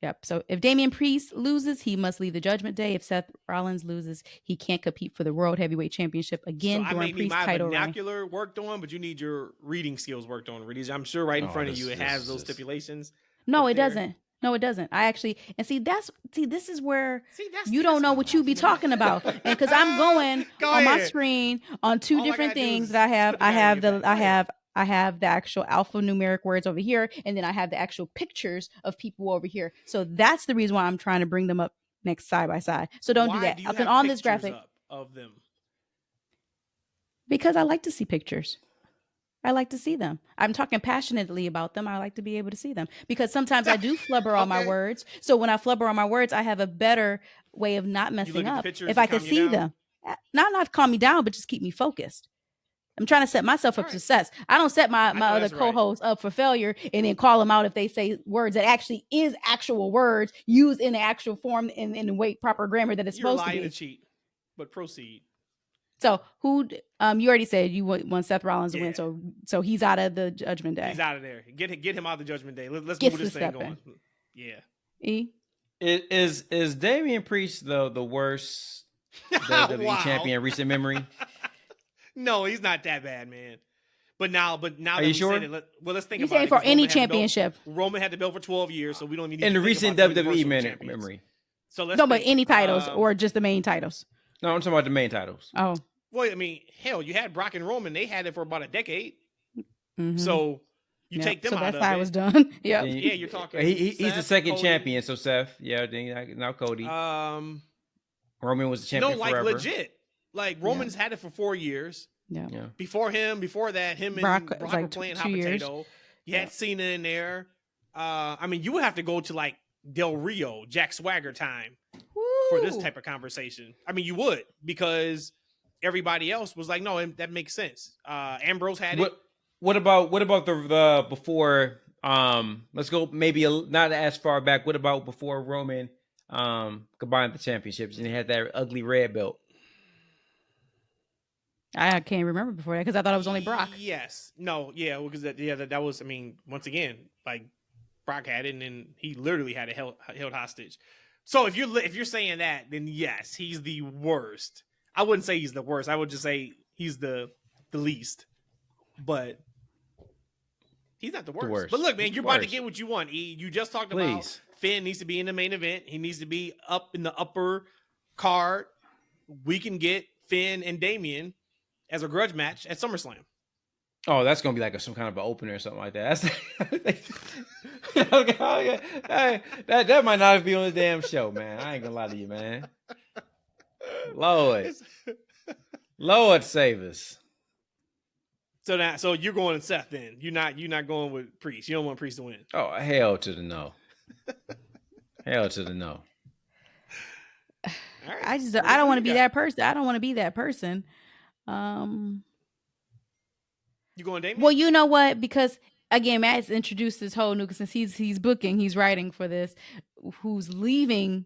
Yep. So if Damian Priest loses, he must leave the Judgment Day. If Seth Rollins loses, he can't compete for the World Heavyweight Championship again during Priest's title reign. I may need my vernacular worked on, but you need your reading skills worked on, Rhodesia. I'm sure right in front of you it has those stipulations. No, it doesn't. No, it doesn't. I actually, and this is where you don't know what you be talking about. And because I'm going on my screen on two different things that I have the actual alphanumeric words over here, and then I have the actual pictures of people over here. So that's the reason why I'm trying to bring them up next side by side. So don't do that. On this graphic of them, because I like to see pictures. I like to see them. I'm talking passionately about them. I like to be able to see them because sometimes I do flubber on my words. So when I flubber on my words, I have a better way of not messing up if I can see them. Not calm me down, but just keep me focused. I'm trying to set myself up for success. I don't set my other co-hosts up for failure and then call them out if they say words that actually is actual words used in the actual form in the proper grammar that it's supposed to be. You're lying to cheat, but proceed. So who? You already said you want Seth Rollins to win, so he's out of the Judgment Day. He's out of there. Get him out of the Judgment Day. Let's move this thing going. Yeah. Is Damian Priest the worst WWE champion in recent memory? No, he's not that bad, man. But now, are you sure? Let's think about it. For any championship, Roman had the belt for 12 years, so we don't even need in to the recent WWE memory. So let's but any titles or just the main titles. No, I'm talking about the main titles. Oh, well, I mean, hell, you had Brock and Roman; they had it for about a decade. Mm-hmm. So you take them out of it. That's how it was done. Yeah, you're talking. He's Seth, the second Cody. champion, so Seth. Yeah, now Cody. Roman was the champion forever. Legit. Like Roman's had it for 4 years. Yeah. Before that, him and Brock were playing hot potato. You had Cena in there. I mean, you would have to go to like Del Rio, Jack Swagger time for this type of conversation. I mean, you would, because everybody else was like, no, that makes sense. Ambrose had it. What about the before? Let's go maybe not as far back. What about before Roman combined the championships and he had that ugly red belt? I can't remember before that because I thought it was only Brock. Yes. No. Yeah. Because that was. I mean, once again, like Brock had it, and then he literally had it held hostage. So if you're saying that, then yes, he's the worst. I wouldn't say he's the worst. I would just say he's the least. But he's not the worst. But look, man, you're about to get what you want. You just talked about Finn needs to be in the main event. He needs to be up in the upper card. We can get Finn and Damian as a grudge match at SummerSlam. Oh, that's gonna be like some kind of an opener or something like that. Okay. That might not be on the damn show, man. I ain't gonna lie to you, man. Lord save us. So you're going to Seth then. You're not going with Priest. You don't want Priest to win. Oh, hell to the no. Hell to the no. Right. I don't want to be that person. I don't want to be that person. You going Damian? Well, you know what? Because again, Matt's introduced this whole new, since he's booking, he's writing for this. Who's leaving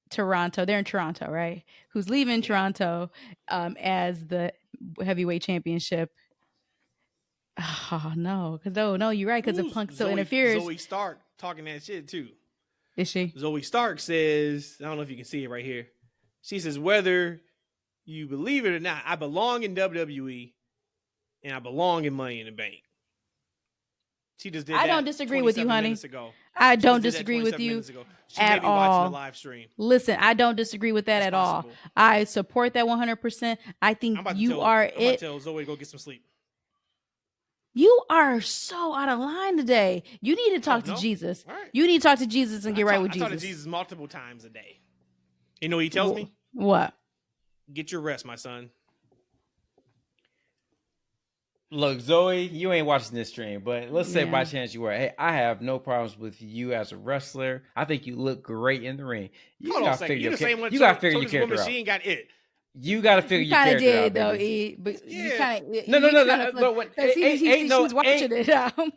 Toronto? They're in Toronto, right? Who's leaving Toronto as the heavyweight championship? Oh no, because no, you're right. Because the Punk so interferes. Zoey Stark talking that shit too. Is she? Zoey Stark says, I don't know if you can see it right here. She says, whether you believe it or not, I belong in WWE and I belong in Money in the Bank. She just did. I don't disagree with you, honey. I don't disagree with you at all. The live stream. Listen, I don't disagree with that at all. I support that 100%. I think you are it. I'm about to tell Zoe to go get some sleep. You are so out of line today. You need to talk to Jesus. Right. You need to talk to Jesus and get right with Jesus. I talk to Jesus multiple times a day. You know what he tells me? What? Get your rest, my son. Look, Zoe, you ain't watching this stream, but let's say by chance you were. Hey, I have no problems with you as a wrestler. I think you look great in the ring. Hold on a second. You're the same one. You got to figure your character out. She ain't got it. You got to figure your character out. Though, but you kind of no. He's watching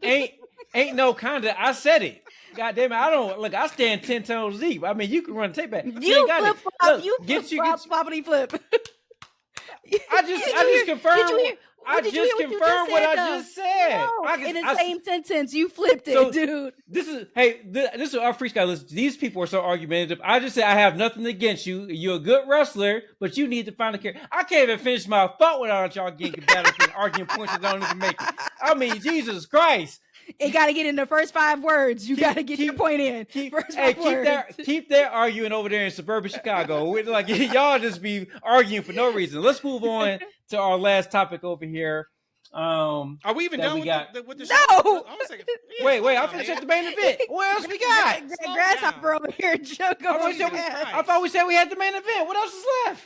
it. Ain't no kind of. I said it. God damn it! I don't look. I stand 10 toes deep. I mean, you can run the tape back. You flip flop. You floppity flip. I just confirmed. I just confirmed what I just said. No, in the same sentence, you flipped it, dude. This is our freestyle list. These people are so argumentative. I just said I have nothing against you. You're a good wrestler, but you need to find a character. I can't even finish my thought without y'all getting competitive and arguing points that don't even make it. I mean, Jesus Christ. It got to get in the first 5 words. You got to get your point in. Keep that arguing over there in suburban Chicago. Like y'all just be arguing for no reason. Let's move on to our last topic over here. Are we even done with the show? No. Wait. I finished at the main event. What else we got? Grasshopper over here. I thought we said we had the main event. What else is left?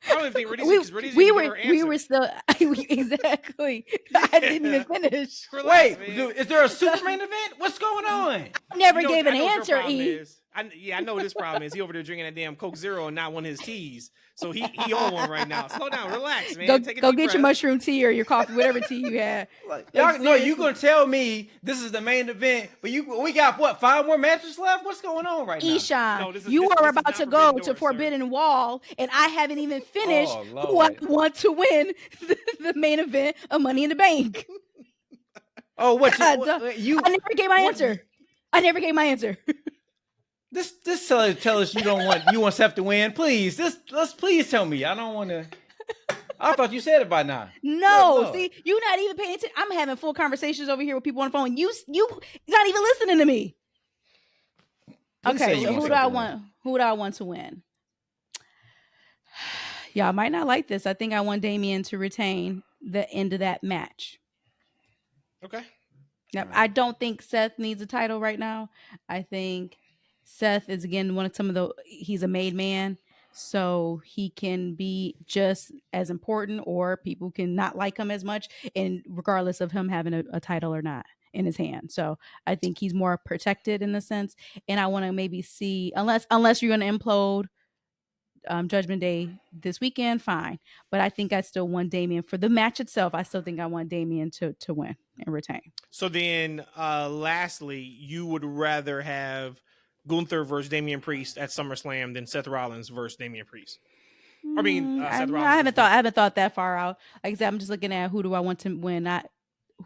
I don't even think Rhodesia we were still exactly. I didn't even finish. Wait, is there a super main event? What's going on? I never gave an answer, E. I know what his problem is. He over there drinking that damn Coke Zero and not one of his teas. So he on one right now. Slow down, relax, man. Go get your mushroom tea or your coffee, whatever tea you have. Y'all know you gonna tell me this is the main event, but we got what, 5 more matches left? What's going on right now? Ishan, you are about to go to Forbidden Wall, and I haven't even finished who I want to win the main event of Money in the Bank. Oh, I never gave my answer. I never gave my answer. This tell us you want Seth to win, please. Let's please tell me. I don't want to. I thought you said it by now. No, see, you're not even paying attention. I'm having full conversations over here with people on the phone. You not even listening to me. Okay, so who do I want? Who do I want to win? Y'all might not like this. I think I want Damian to retain the end of that match. Okay. Yep. I don't think Seth needs a title right now. I think Seth is again he's a made man, so he can be just as important, or people can not like him as much, and regardless of him having a title or not in his hand. So I think he's more protected in the sense, and I want to maybe see, unless you're going to implode Judgment Day this weekend, fine. But I think I still want Damian for the match itself. I still think I want Damian to win and retain. So then, lastly, you would rather have Gunther versus Damian Priest at SummerSlam than Seth Rollins versus Damian Priest? I mean, Seth Rollins. I haven't thought that far out. Like I said, I'm just looking at who do I want to win, not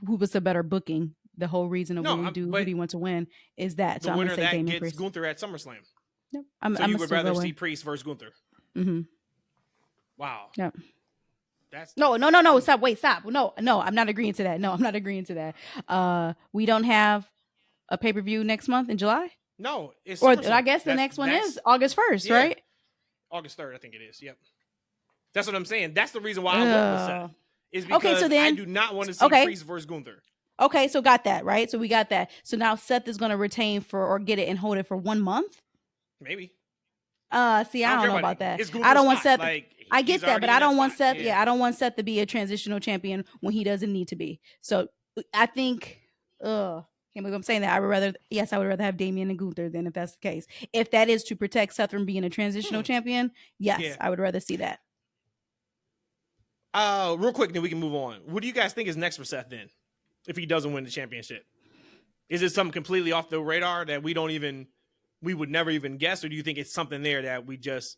who was the better booking. The whole reason of who do you want to win is that. The so winner I'm gonna say that Damian gets Priest. Gunther at SummerSlam. Yep. So you would rather see Priest versus Gunther? Mm-hmm. Wow. Yep. That's No. Stop. No, I'm not agreeing to that. No, I'm not agreeing to that. We don't have a pay-per-view next month in July? No, it's or I guess the next one is August 1st, right? August 3rd, I think it is. Yep. That's what I'm saying. That's the reason why I went with Seth. Is because I do not want to see Priest versus Gunther. Okay, so got that, right? So we got that. So now Seth is going to retain or get it and hold it for 1 month? Maybe. See, I don't know about that. I don't want Seth. I get that, but I don't want Seth. Yeah, I don't want Seth to be a transitional champion when he doesn't need to be. So I think, can't believe I'm saying that. I would rather have Damian and Gunther than if that's the case. If that is to protect Seth from being a transitional champion, yes, I would rather see that. Real quick, then we can move on. What do you guys think is next for Seth then? If he doesn't win the championship, is it something completely off the radar that we would never even guess, or do you think it's something there that we just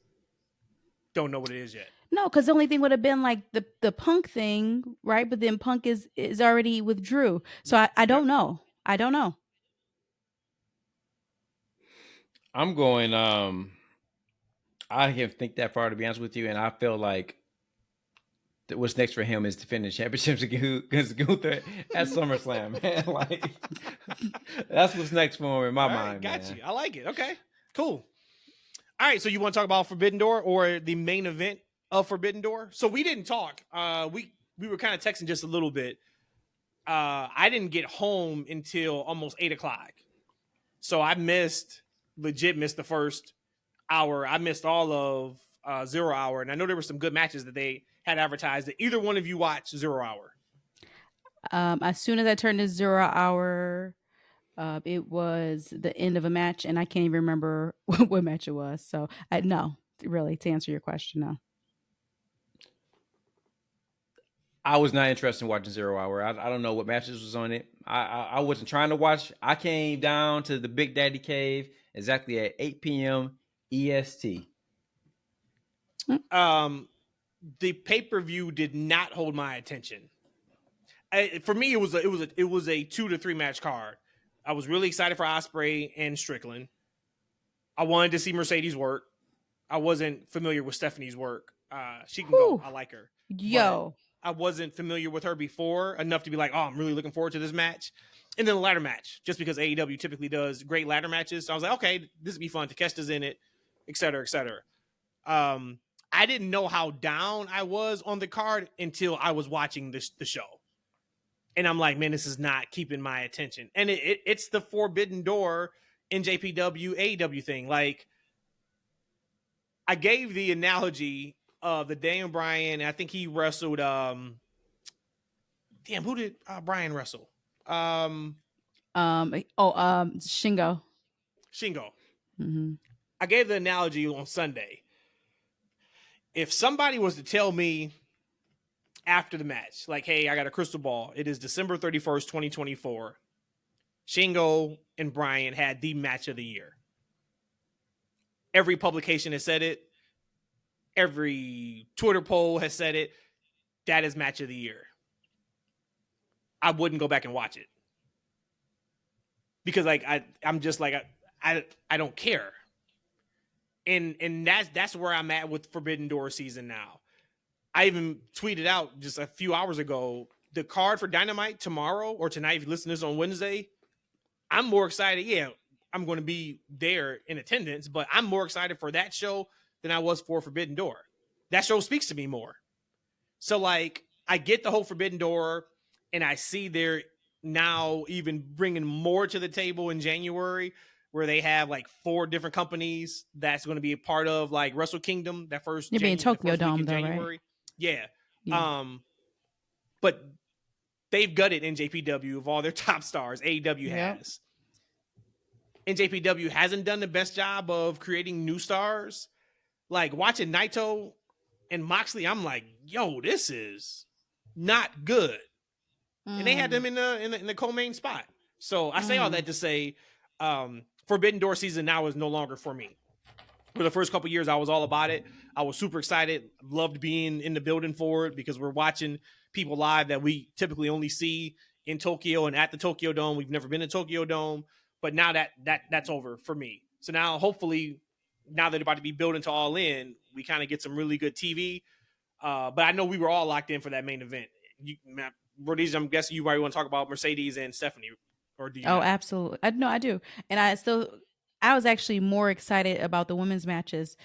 don't know what it is yet? No, because the only thing would have been like the Punk thing, right? But then Punk is already withdrew, so I don't know. I don't know. I'm going. I can't think that far, to be honest with you, and I feel like what's next for him is to finish championships against Gunther at SummerSlam, man. Like, that's what's next for him in my mind. Got you. I like it. Okay, cool. All right, so you want to talk about Forbidden Door or the main event of Forbidden Door? So we didn't talk. We were kind of texting just a little bit. I didn't get home until almost 8:00. So I legit missed the first hour. I missed all of 0 Hour. And I know there were some good matches that they had advertised. That either one of you watched 0 Hour? As soon as I turned to 0 Hour, it was the end of a match, and I can't even remember what match it was. So no, really, to answer your question, no. I was not interested in watching 0 Hour. I don't know what matches was on it. I wasn't trying to watch. I came down to the Big Daddy Cave exactly at 8 p.m. EST. The pay-per-view did not hold my attention. For me, it was a 2 to 3 match card. I was really excited for Ospreay and Strickland. I wanted to see Mercedes work. I wasn't familiar with Stephanie's work. She can go. I like her. Yo. But I wasn't familiar with her before enough to be like, oh, I'm really looking forward to this match. And then the ladder match, just because AEW typically does great ladder matches. So I was like, okay, this would be fun. Takeshita's in it, et cetera, et cetera. I didn't know how down I was on the card until I was watching the show. And I'm like, man, this is not keeping my attention. And it's the Forbidden Door NJPW AEW thing. Like, I gave the analogy of the Daniel Bryan. I think he wrestled. Who did Bryan wrestle? Shingo. Shingo. Mm-hmm. I gave the analogy on Sunday. If somebody was to tell me after the match, like, hey, I got a crystal ball. It is December 31st, 2024. Shingo and Bryan had the match of the year. Every publication has said it. Every Twitter poll has said it. That is match of the year. I wouldn't go back and watch it. Because like I'm just like I don't care. And that's where I'm at with Forbidden Door season now. I even tweeted out just a few hours ago, the card for Dynamite tomorrow or tonight, if you listen to this on Wednesday, I'm more excited. Yeah, I'm going to be there in attendance, but I'm more excited for that show than I was for Forbidden Door. That show speaks to me more. So, like, I get the whole Forbidden Door, and I see they're now even bringing more to the table in January, where they have, like, 4 different companies that's going to be a part of, like, Wrestle Kingdom, that first You're being Tokyo Dome, though, January. right? Yeah. Yeah. But they've gutted NJPW of all their top stars. AEW has. NJPW hasn't done the best job of creating new stars. Like, watching Naito and Moxley, I'm like, yo, this is not good. And they had them in the co-main spot. So I say all that to say, Forbidden Door season now is no longer for me. For the first couple years, I was all about it. I was super excited. Loved being in the building for it because we're watching people live that we typically only see in Tokyo and at the Tokyo Dome. We've never been to Tokyo Dome, but now that's over for me. So now, hopefully, now that they're about to be building to All In, we kind of get some really good TV. But I know we were all locked in for that main event. Rhodesia, I'm guessing you probably want to talk about Mercedes and Stephanie, or do you? Oh, absolutely. I do. And I was actually more excited about the women's matches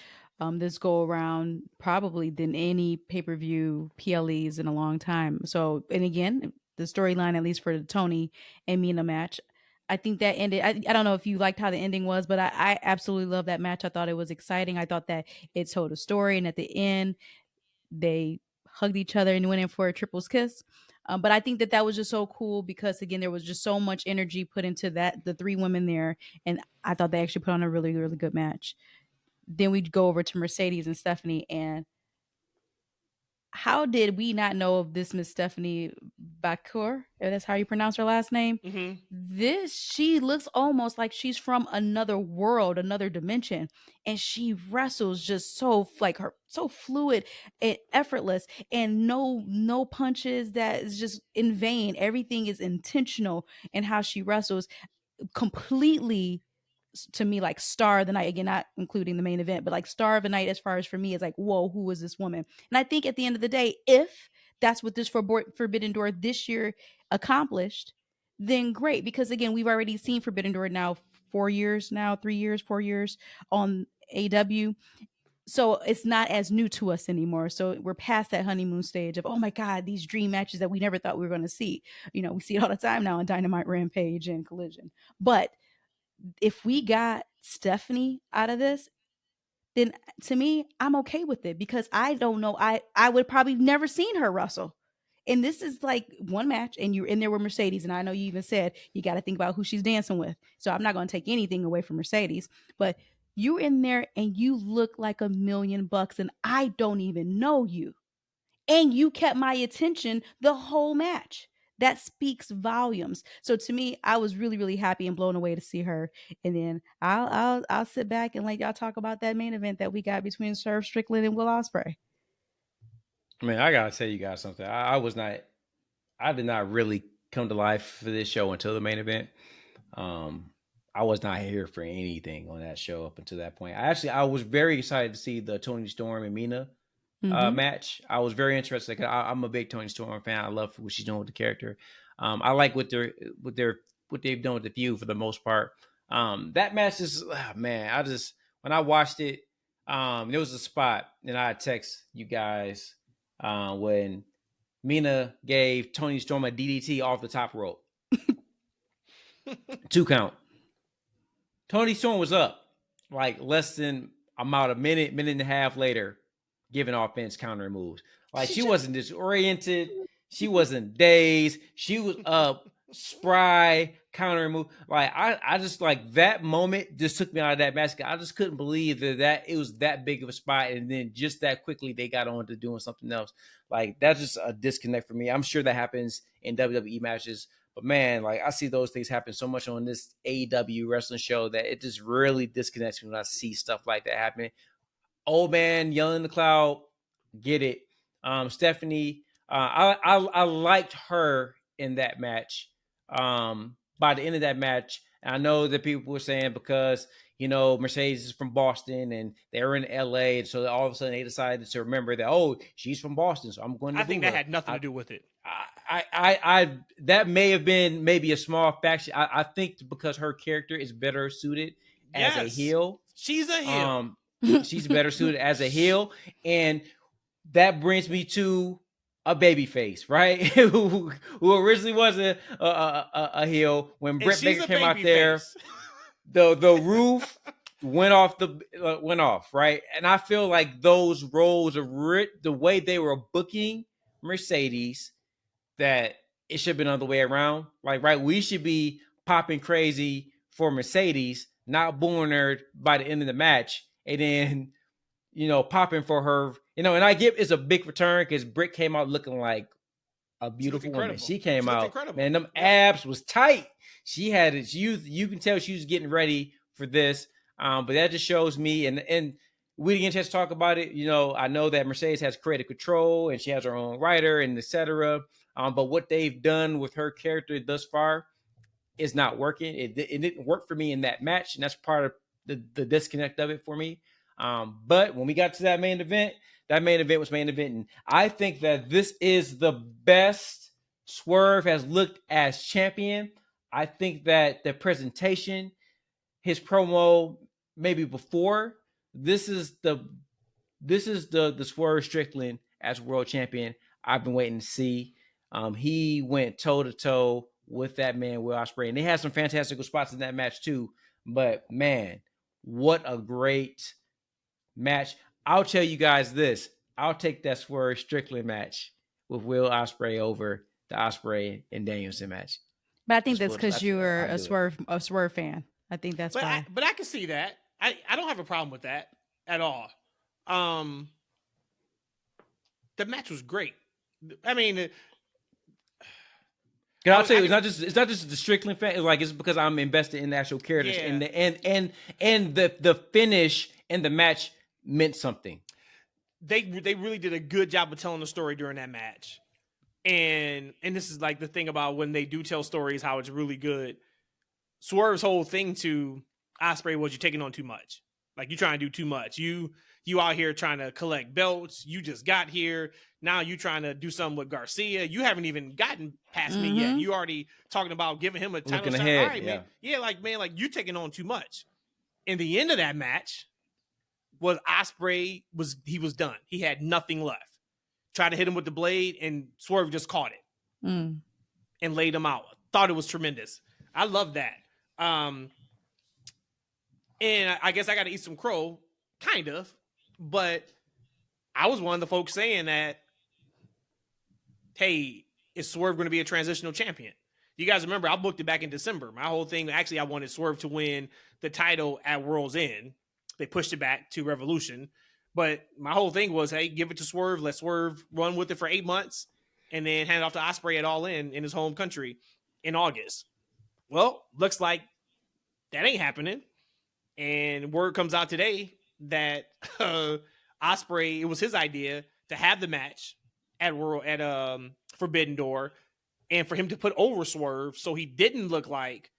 this go around probably than any pay-per-view PLEs in a long time. So, and again, the storyline, at least for the Tony and Mina match, I think that ended. I don't know if you liked how the ending was, but I absolutely love that match. I thought it was exciting. I thought that it told a story, and at the end, they hugged each other and went in for a triples kiss. But I think that was just so cool because, again, there was just so much energy put into the 3 women there, and I thought they actually put on a really, really good match. Then we'd go over to Mercedes and Stephanie, and how did we not know of this Miss Stephanie Bakur? If that's how you pronounce her last name. Mm-hmm. She looks almost like she's from another world, another dimension, and she wrestles just so so fluid and effortless, and no punches that is just in vain. Everything is intentional in how she wrestles, completely, to me, like star of the night. Again, not including the main event, but like star of the night as far as for me is like, whoa, who is this woman? And I think at the end of the day, if that's what this Forbidden Door this year accomplished, then great. Because again, we've already seen Forbidden Door now 4 years, 4 years on AEW. So it's not as new to us anymore. So we're past that honeymoon stage of, oh my God, these dream matches that we never thought we were going to see. You know, we see it all the time now on Dynamite, Rampage, and Collision. But if we got Stephanie out of this, then to me, I'm okay with it, because I don't know. I would probably never seen her wrestle. And this is like one match, and you're in there with Mercedes. And I know you even said you got to think about who she's dancing with. So I'm not going to take anything away from Mercedes, but you in there and you look like $1,000,000, and I don't even know you. And you kept my attention the whole match. That speaks volumes. So to me, I was really, really happy and blown away to see her. And then I'll sit back and let y'all talk about that main event that we got between Swerve Strickland and Will Ospreay. I mean, I gotta tell you guys something. I did not really come to life for this show until the main event. I was not here for anything on that show up until that point. I was very excited to see the Toni Storm and Mina match. I was very interested because I'm a big Toni Storm fan. I love what she's doing with the character. I like what they've done with the feud for the most part. That match is, man. When I watched it, there was a spot, and I text you guys when Mina gave Toni Storm a DDT off the top rope. 2 count. Toni Storm was up like less than about a minute and a half later, giving offense counter moves. Like she wasn't disoriented. She wasn't dazed. She was up spry counter move. Like I just like that moment just took me out of that match. I just couldn't believe that it was that big of a spot, and then just that quickly they got on to doing something else. Like that's just a disconnect for me. I'm sure that happens in WWE matches, but man, like I see those things happen so much on this AEW wrestling show that it just really disconnects me when I see stuff like that happening. Old man yelling in the cloud, get it. Stephanie, I liked her in that match. By the end of that match, I know that people were saying because Mercedes is from Boston and they're in LA, and so all of a sudden they decided to remember that she's from Boston, so I'm going to. I think that had nothing to do with it. I that may have been maybe a small faction. I think because her character is better suited as a heel. She's a heel. She's better suited as a heel, and that brings me to a baby face, right? who originally was a heel when Britt Baker came out there. The roof went off, right? And I feel like those roles are the way they were booking Mercedes, that it should have been the other way around. Like, right, we should be popping crazy for Mercedes, not booing her by the end of the match, and then popping for her, and I get it's a big return because Britt came out looking like a beautiful woman. She came out, incredible. Man, them abs was tight. She had it. You can tell she was getting ready for this. But that just shows me, and we didn't get a chance to talk about it. I know that Mercedes has creative control and she has her own writer and etc. But what they've done with her character thus far is not working. It didn't work for me in that match, and that's part of the disconnect of it for me. But when we got to that main event was main event. And I think that this is the best Swerve has looked as champion. I think that the presentation, his promo maybe before, this is the Swerve Strickland as world champion I've been waiting to see. He went toe to toe with that man, Will Ospreay, and they had some fantastic spots in that match too. But man, what a great match. I'll tell you guys this. I'll take that Swerve Strickland match with Will Ospreay over the Ospreay and Danielson match. But I think that's because you were a Swerve fan. I think that's why. But I can see that. I don't have a problem with that at all. The match was great. I mean, I'll tell you, it's not just the Strickland fan. It's because I'm invested in the actual characters, and the finish and the match meant something. They really did a good job of telling the story during that match. And this is like the thing about when they do tell stories, how it's really good. Swerve's whole thing to Ospreay was, you're taking on too much. Like, you're trying to do too much. You out here trying to collect belts. You just got here. Now you trying to do something with Garcia. You haven't even gotten past me yet. You already talking about giving him a title shot. All right, man. Yeah, man, you're taking on too much. In the end of that match was Ospreay was done. He had nothing left. Tried to hit him with the blade, and Swerve just caught it and laid him out. Thought it was tremendous. I love that. And I guess I got to eat some crow, kind of. But I was one of the folks saying that, hey, is Swerve going to be a transitional champion? You guys remember, I booked it back in December. My whole thing, actually, I wanted Swerve to win the title at World's End. They pushed it back to Revolution. But my whole thing was, hey, give it to Swerve. Let Swerve run with it for 8 months and then hand it off to Ospreay at All In his home country in August. Well, looks like that ain't happening. And word comes out today that Ospreay, it was his idea to have the match at Forbidden Door and for him to put over Swerve so he didn't look like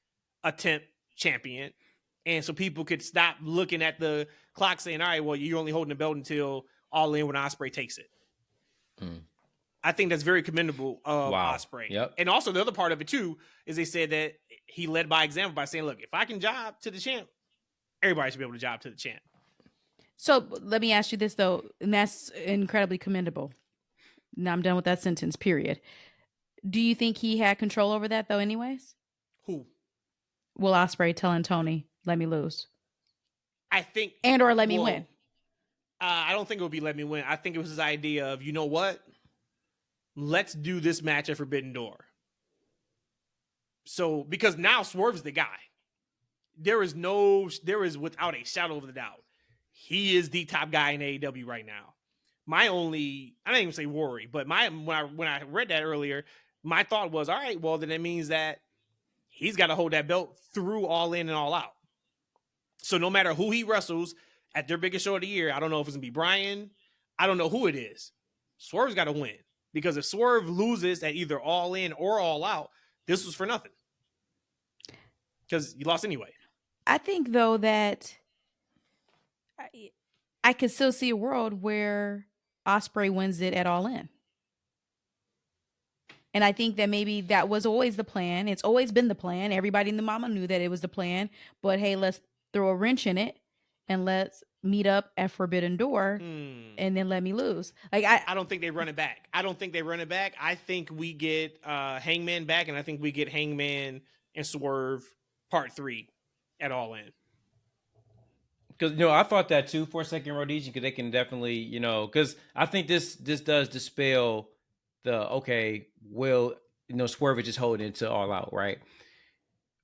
a temp champion. And so people could stop looking at the clock saying, all right, well, you're only holding the belt until All In when Ospreay takes it. I think that's very commendable of Ospreay. Yep. And also the other part of it too is they said that he led by example by saying, look, if I can job to the champ, everybody should be able to job to the champ. So let me ask you this though, and that's incredibly commendable. Now I'm done with that sentence, period. Do you think he had control over that though anyways? Who? Will Ospreay telling Tony, let me lose? I think. Or let me win. I don't think it would be let me win. I think it was his idea of, you know what? Let's do this match at Forbidden Door. So because now Swerve's the guy. There is without a shadow of a doubt, he is the top guy in AEW right now. My only, I didn't even say worry, but when I read that earlier, my thought was, all right, well, then it means that he's got to hold that belt through All In and All Out. So no matter who he wrestles at their biggest show of the year, I don't know if it's going to be Bryan. I don't know who it is. Swerve's got to win. Because if Swerve loses at either All In or All Out, this was for nothing. Because you lost anyway. I think, though, that I could still see a world where Ospreay wins it at All In. And I think that maybe that was always the plan. It's always been the plan. Everybody in the mama knew that it was the plan. But, hey, let's throw a wrench in it and let's meet up at Forbidden Door and then let me lose. Like I don't think they run it back. I think we get Hangman back, and I think we get Hangman and Swerve Part 3 at All In. Because I thought that too for a second, Rhodesia, because they can definitely, because I think this does dispel the Will Swerve is just holding it to All Out, right?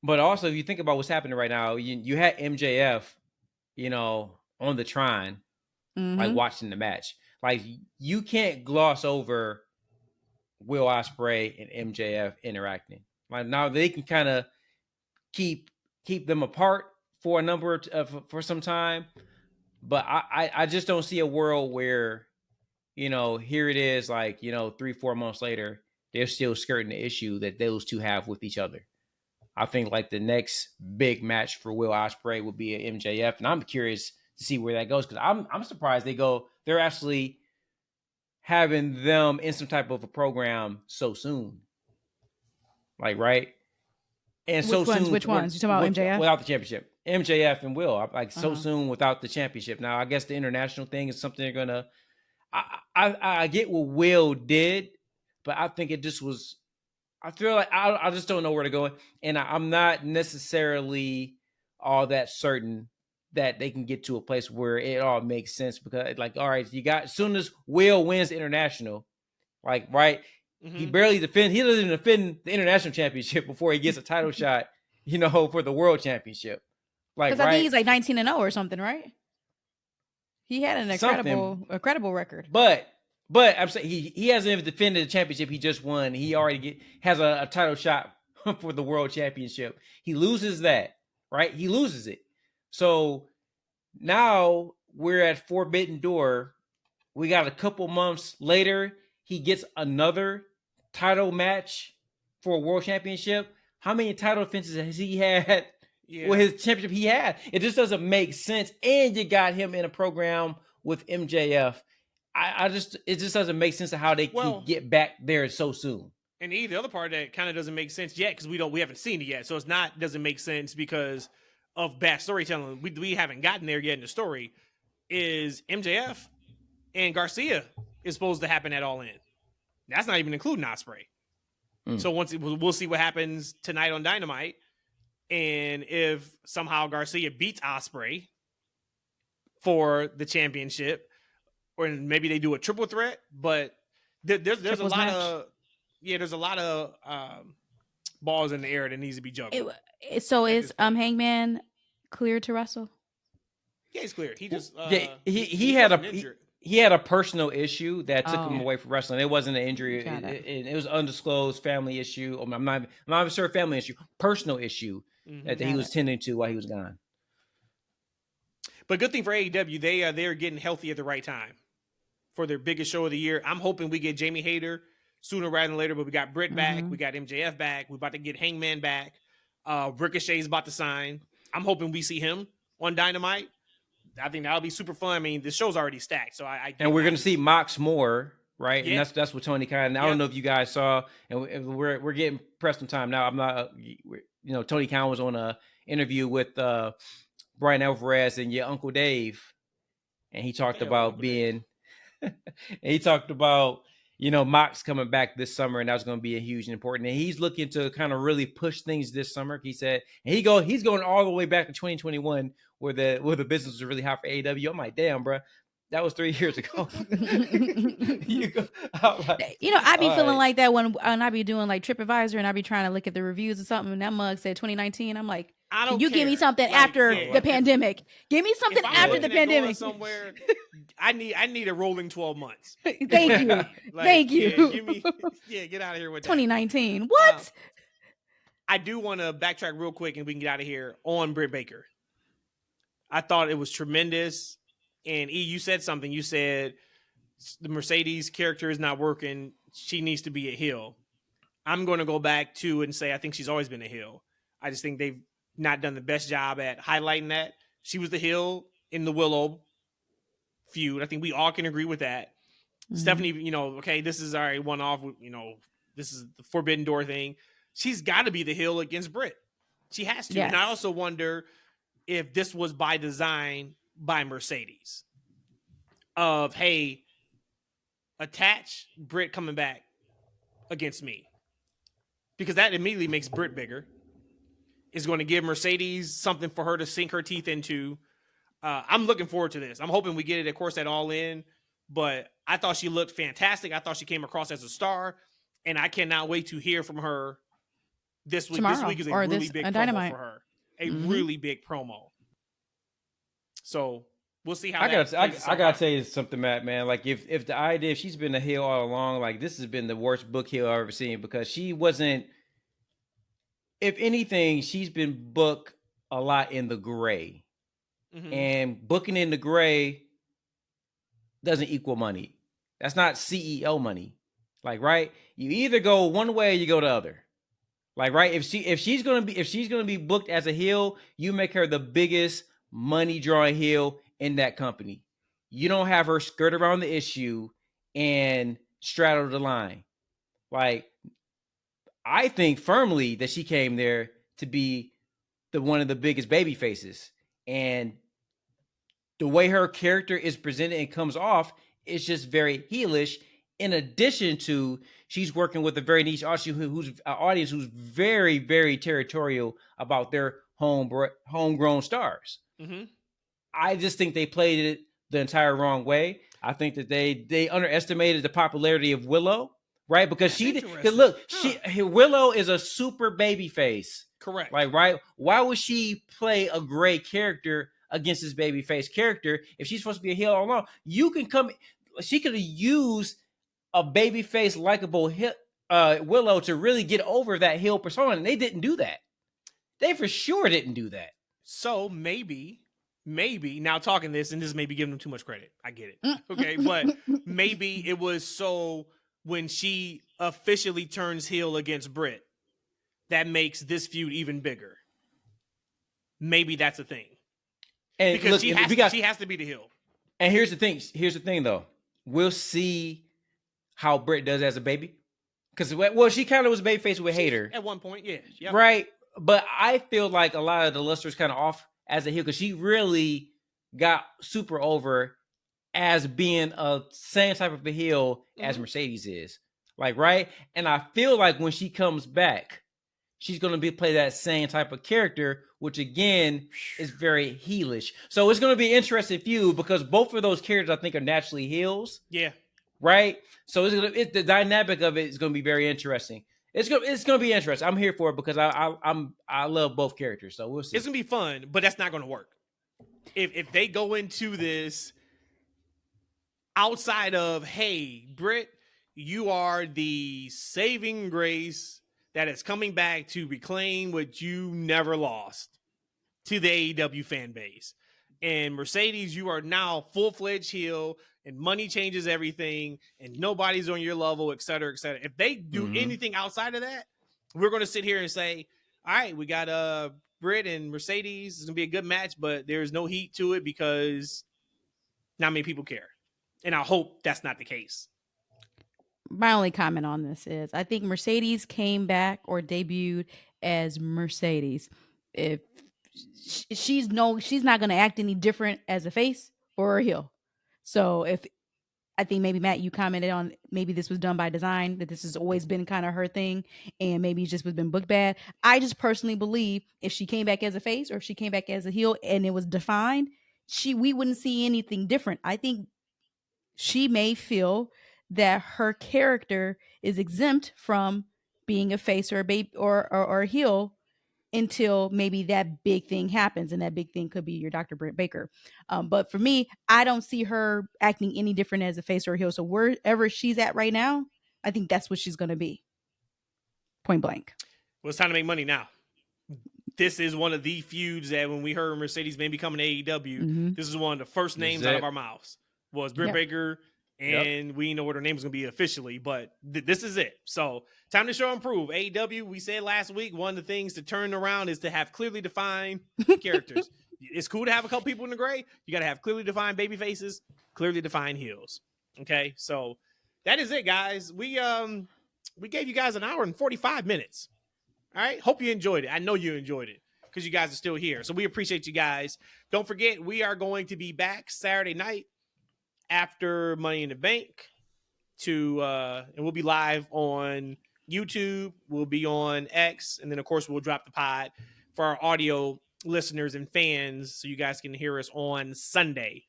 But also, if you think about what's happening right now, you had MJF, on the Trine, like watching the match. Like you can't gloss over Will Ospreay and MJF interacting. Like now they can kind of keep them apart for a number for some time, but I just don't see a world where here it is like 3-4 months later they're still skirting the issue that those two have with each other. I think like the next big match for Will Ospreay would be an MJF, and I'm curious to see where that goes because I'm surprised they're actually having them in some type of a program so soon, like right. And which ones? You talking about MJF? Without the championship. MJF and Will. Like so soon without the championship. Now, I guess the international thing is something they're going to... I get what Will did, but I think it just was... I feel like I just don't know where to go. And I'm not necessarily all that certain that they can get to a place where it all makes sense because, like, all right, as soon as Will wins the international, like, right... He barely defend. He doesn't even defend the international championship before he gets a title shot, for the world championship. Like, because I think he's like 19-0 or something, right? He had an incredible record. But I'm saying he hasn't even defended the championship. He just won. He already has a title shot for the world championship. He loses that, right? He loses it. So now we're at Forbidden Door. We got a couple months later. He gets another title match for a world championship. How many title defenses has he had with his championship he had? It just doesn't make sense. And you got him in a program with MJF. It just doesn't make sense of how they can get back there so soon. And the other part that kind of doesn't make sense yet because we haven't seen it yet. So doesn't make sense because of bad storytelling. We haven't gotten there yet in the story. Is MJF and Garcia is supposed to happen at All In. That's not even including Ospreay. So we'll see what happens tonight on Dynamite, and if somehow Garcia beats Ospreay for the championship, or maybe they do a triple threat. But there's a lot of balls in the air that needs to be juggled. So is Hangman cleared to wrestle? Yeah, he's cleared. He just he had a personal issue that took him away from wrestling. It wasn't an injury. It was undisclosed family issue. I'm not even sure family issue, personal issue that he was tending to while he was gone. But good thing for AEW, they are getting healthy at the right time for their biggest show of the year. I'm hoping we get Jamie Hayter sooner rather than later, but we got Britt back. We got MJF back. We're about to get Hangman back. Ricochet's about to sign. I'm hoping we see him on Dynamite. I think that'll be super fun. I mean, the show's already stacked, so and we're going to see Mox more, right? Yeah. And that's what Tony Khan. I don't know if you guys saw, and we're getting pressed on time now. I'm not, Tony Khan was on a interview with Brian Alvarez and your Uncle Dave, and he talked about being, and he talked about Mox coming back this summer, and that was going to be a huge and important. And he's looking to kind of really push things this summer. He said, and he's going all the way back to 2021, where the business was really hot for AEW. I'm like, damn, bro. That was 3 years ago. I be feeling like that when I be doing like TripAdvisor and I be trying to look at the reviews or something, and that mug said 2019. I'm like, can you give me something after the pandemic? Give me something after the pandemic. Somewhere, I need a rolling 12 months. Thank you. Thank you. Give me, get out of here with 2019. What? I do want to backtrack real quick and we can get out of here on Britt Baker. I thought it was tremendous. And E, you said something. You said the Mercedes character is not working. She needs to be a heel. I'm going to go back to and say I think she's always been a heel. I just think they've not done the best job at highlighting that. She was the heel in the Willow feud. I think we all can agree with that. Mm-hmm. Stephanie, okay, this is already one off. This is the Forbidden Door thing. She's got to be the heel against Britt. She has to. Yes. And I also wonder if this was by design by Mercedes. Of, hey, attach Britt coming back against me. Because that immediately makes Britt bigger. It's going to give Mercedes something for her to sink her teeth into. I'm looking forward to this. I'm hoping we get it, of course, at All In. But I thought she looked fantastic. I thought she came across as a star. And I cannot wait to hear from her this week. Tomorrow, this week is a really big promo Dynamite. for her. A really big promo. So we'll see how I gotta tell you something, Matt, man. Like if the idea, if she's been a heel all along, like this has been the worst book heel I've ever seen because she wasn't, if anything, she's been booked a lot in the gray. Mm-hmm. And booking in the gray doesn't equal money. That's not CEO money. Like, right? You either go one way or you go the other. Like, right? If she's gonna be booked as a heel, you make her the biggest money drawing heel in that company. You don't have her skirt around the issue and straddle the line. Like, I think firmly that she came there to be one of the biggest baby faces. And the way her character is presented and comes off is just very heelish. In addition to, she's working with a very niche audience who's very, very territorial about their homegrown stars. Mm-hmm. I just think they played it the entire wrong way. I think that they underestimated the popularity of Willow, right? Because Willow is a super baby face. Correct. Like, right? Why would she play a great character against this baby face character if she's supposed to be a heel all along? She could have used a baby face likable Willow to really get over that heel persona, and they didn't do that. They for sure didn't do that. So maybe now talking this, and this may be giving them too much credit. I get it. Okay. But maybe it was so when she officially turns heel against Britt, that makes this feud even bigger. Maybe that's a thing. And because she has to be the heel. And here's the thing though. We'll see how Britt does as a baby. Because, she kind of was a baby face with Hater. At one point, yeah. Yep. Right? But I feel like a lot of the luster's kind of off as a heel because she really got super over as being a same type of a heel as Mercedes is. Like, right? And I feel like when she comes back, she's going to play that same type of character, which again is very heelish. So it's going to be an interesting feud because both of those characters I think are naturally heels. Yeah. Right? So the dynamic of it is going to be very interesting. It's gonna be interesting. I'm here for it because I love both characters. So we'll see. It's gonna be fun, but that's not gonna work. If they go into this outside of, hey, Britt, you are the saving grace that is coming back to reclaim what you never lost to the AEW fan base. And Mercedes, you are now full-fledged heel, and money changes everything, and nobody's on your level, et cetera, et cetera. If they do anything outside of that, we're going to sit here and say, all right, we got Britt and Mercedes. It's going to be a good match, but there's no heat to it because not many people care. And I hope that's not the case. My only comment on this is I think Mercedes came back or debuted as Mercedes. If she's not going to act any different as a face or a heel. So I think maybe Matt, you commented on maybe this was done by design, that this has always been kind of her thing, and maybe it's just been booked bad. I just personally believe if she came back as a face or if she came back as a heel and it was defined, we wouldn't see anything different. I think she may feel that her character is exempt from being a face or a babe or a heel until maybe that big thing happens, and that big thing could be your Dr. Britt Baker. But for me, I don't see her acting any different as a face or a heel. So wherever she's at right now, I think that's what she's going to be. Point blank. Well, it's time to make money now. This is one of the feuds that when we heard Mercedes may be coming to AEW, this is one of the first names out of our mouths was Britt Baker. And we know what her name is going to be officially, but this is it. So time to show and prove. AEW, we said last week, one of the things to turn around is to have clearly defined characters. It's cool to have a couple people in the gray. You got to have clearly defined baby faces, clearly defined heels. Okay, so that is it, guys. We gave you guys an hour and 45 minutes. All right, hope you enjoyed it. I know you enjoyed it because you guys are still here. So we appreciate you guys. Don't forget, we are going to be back Saturday night after Money in the Bank and we'll be live on YouTube. We'll be on X. And then, of course, we'll drop the pod for our audio listeners and fans so you guys can hear us on Sunday.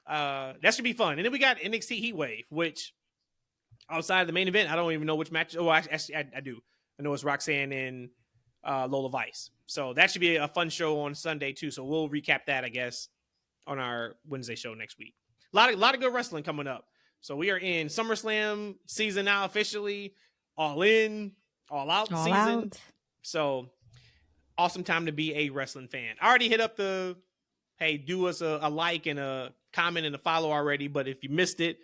That should be fun. And then we got NXT Heatwave, which outside of the main event, I don't even know which match. Oh, actually, I do. I know it's Roxanne and Lola Vice. So that should be a fun show on Sunday, too. So we'll recap that, I guess, on our Wednesday show next week. A lot of good wrestling coming up. So we are in SummerSlam season now officially. All in, all out season. Out. So awesome time to be a wrestling fan. I already hit up do us a like and a comment and a follow already. But if you missed it,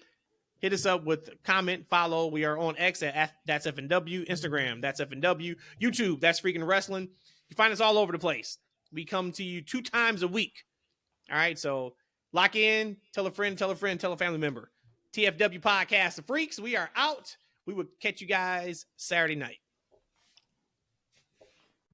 hit us up with comment, follow. We are on X at That's FNW, Instagram, That's FNW, YouTube, That's Freaking Wrestling. You find us all over the place. We come to you 2 times a week. All right, so lock in, tell a friend, tell a family member. TFW Podcast, The Freaks, we are out. We will catch you guys Saturday night.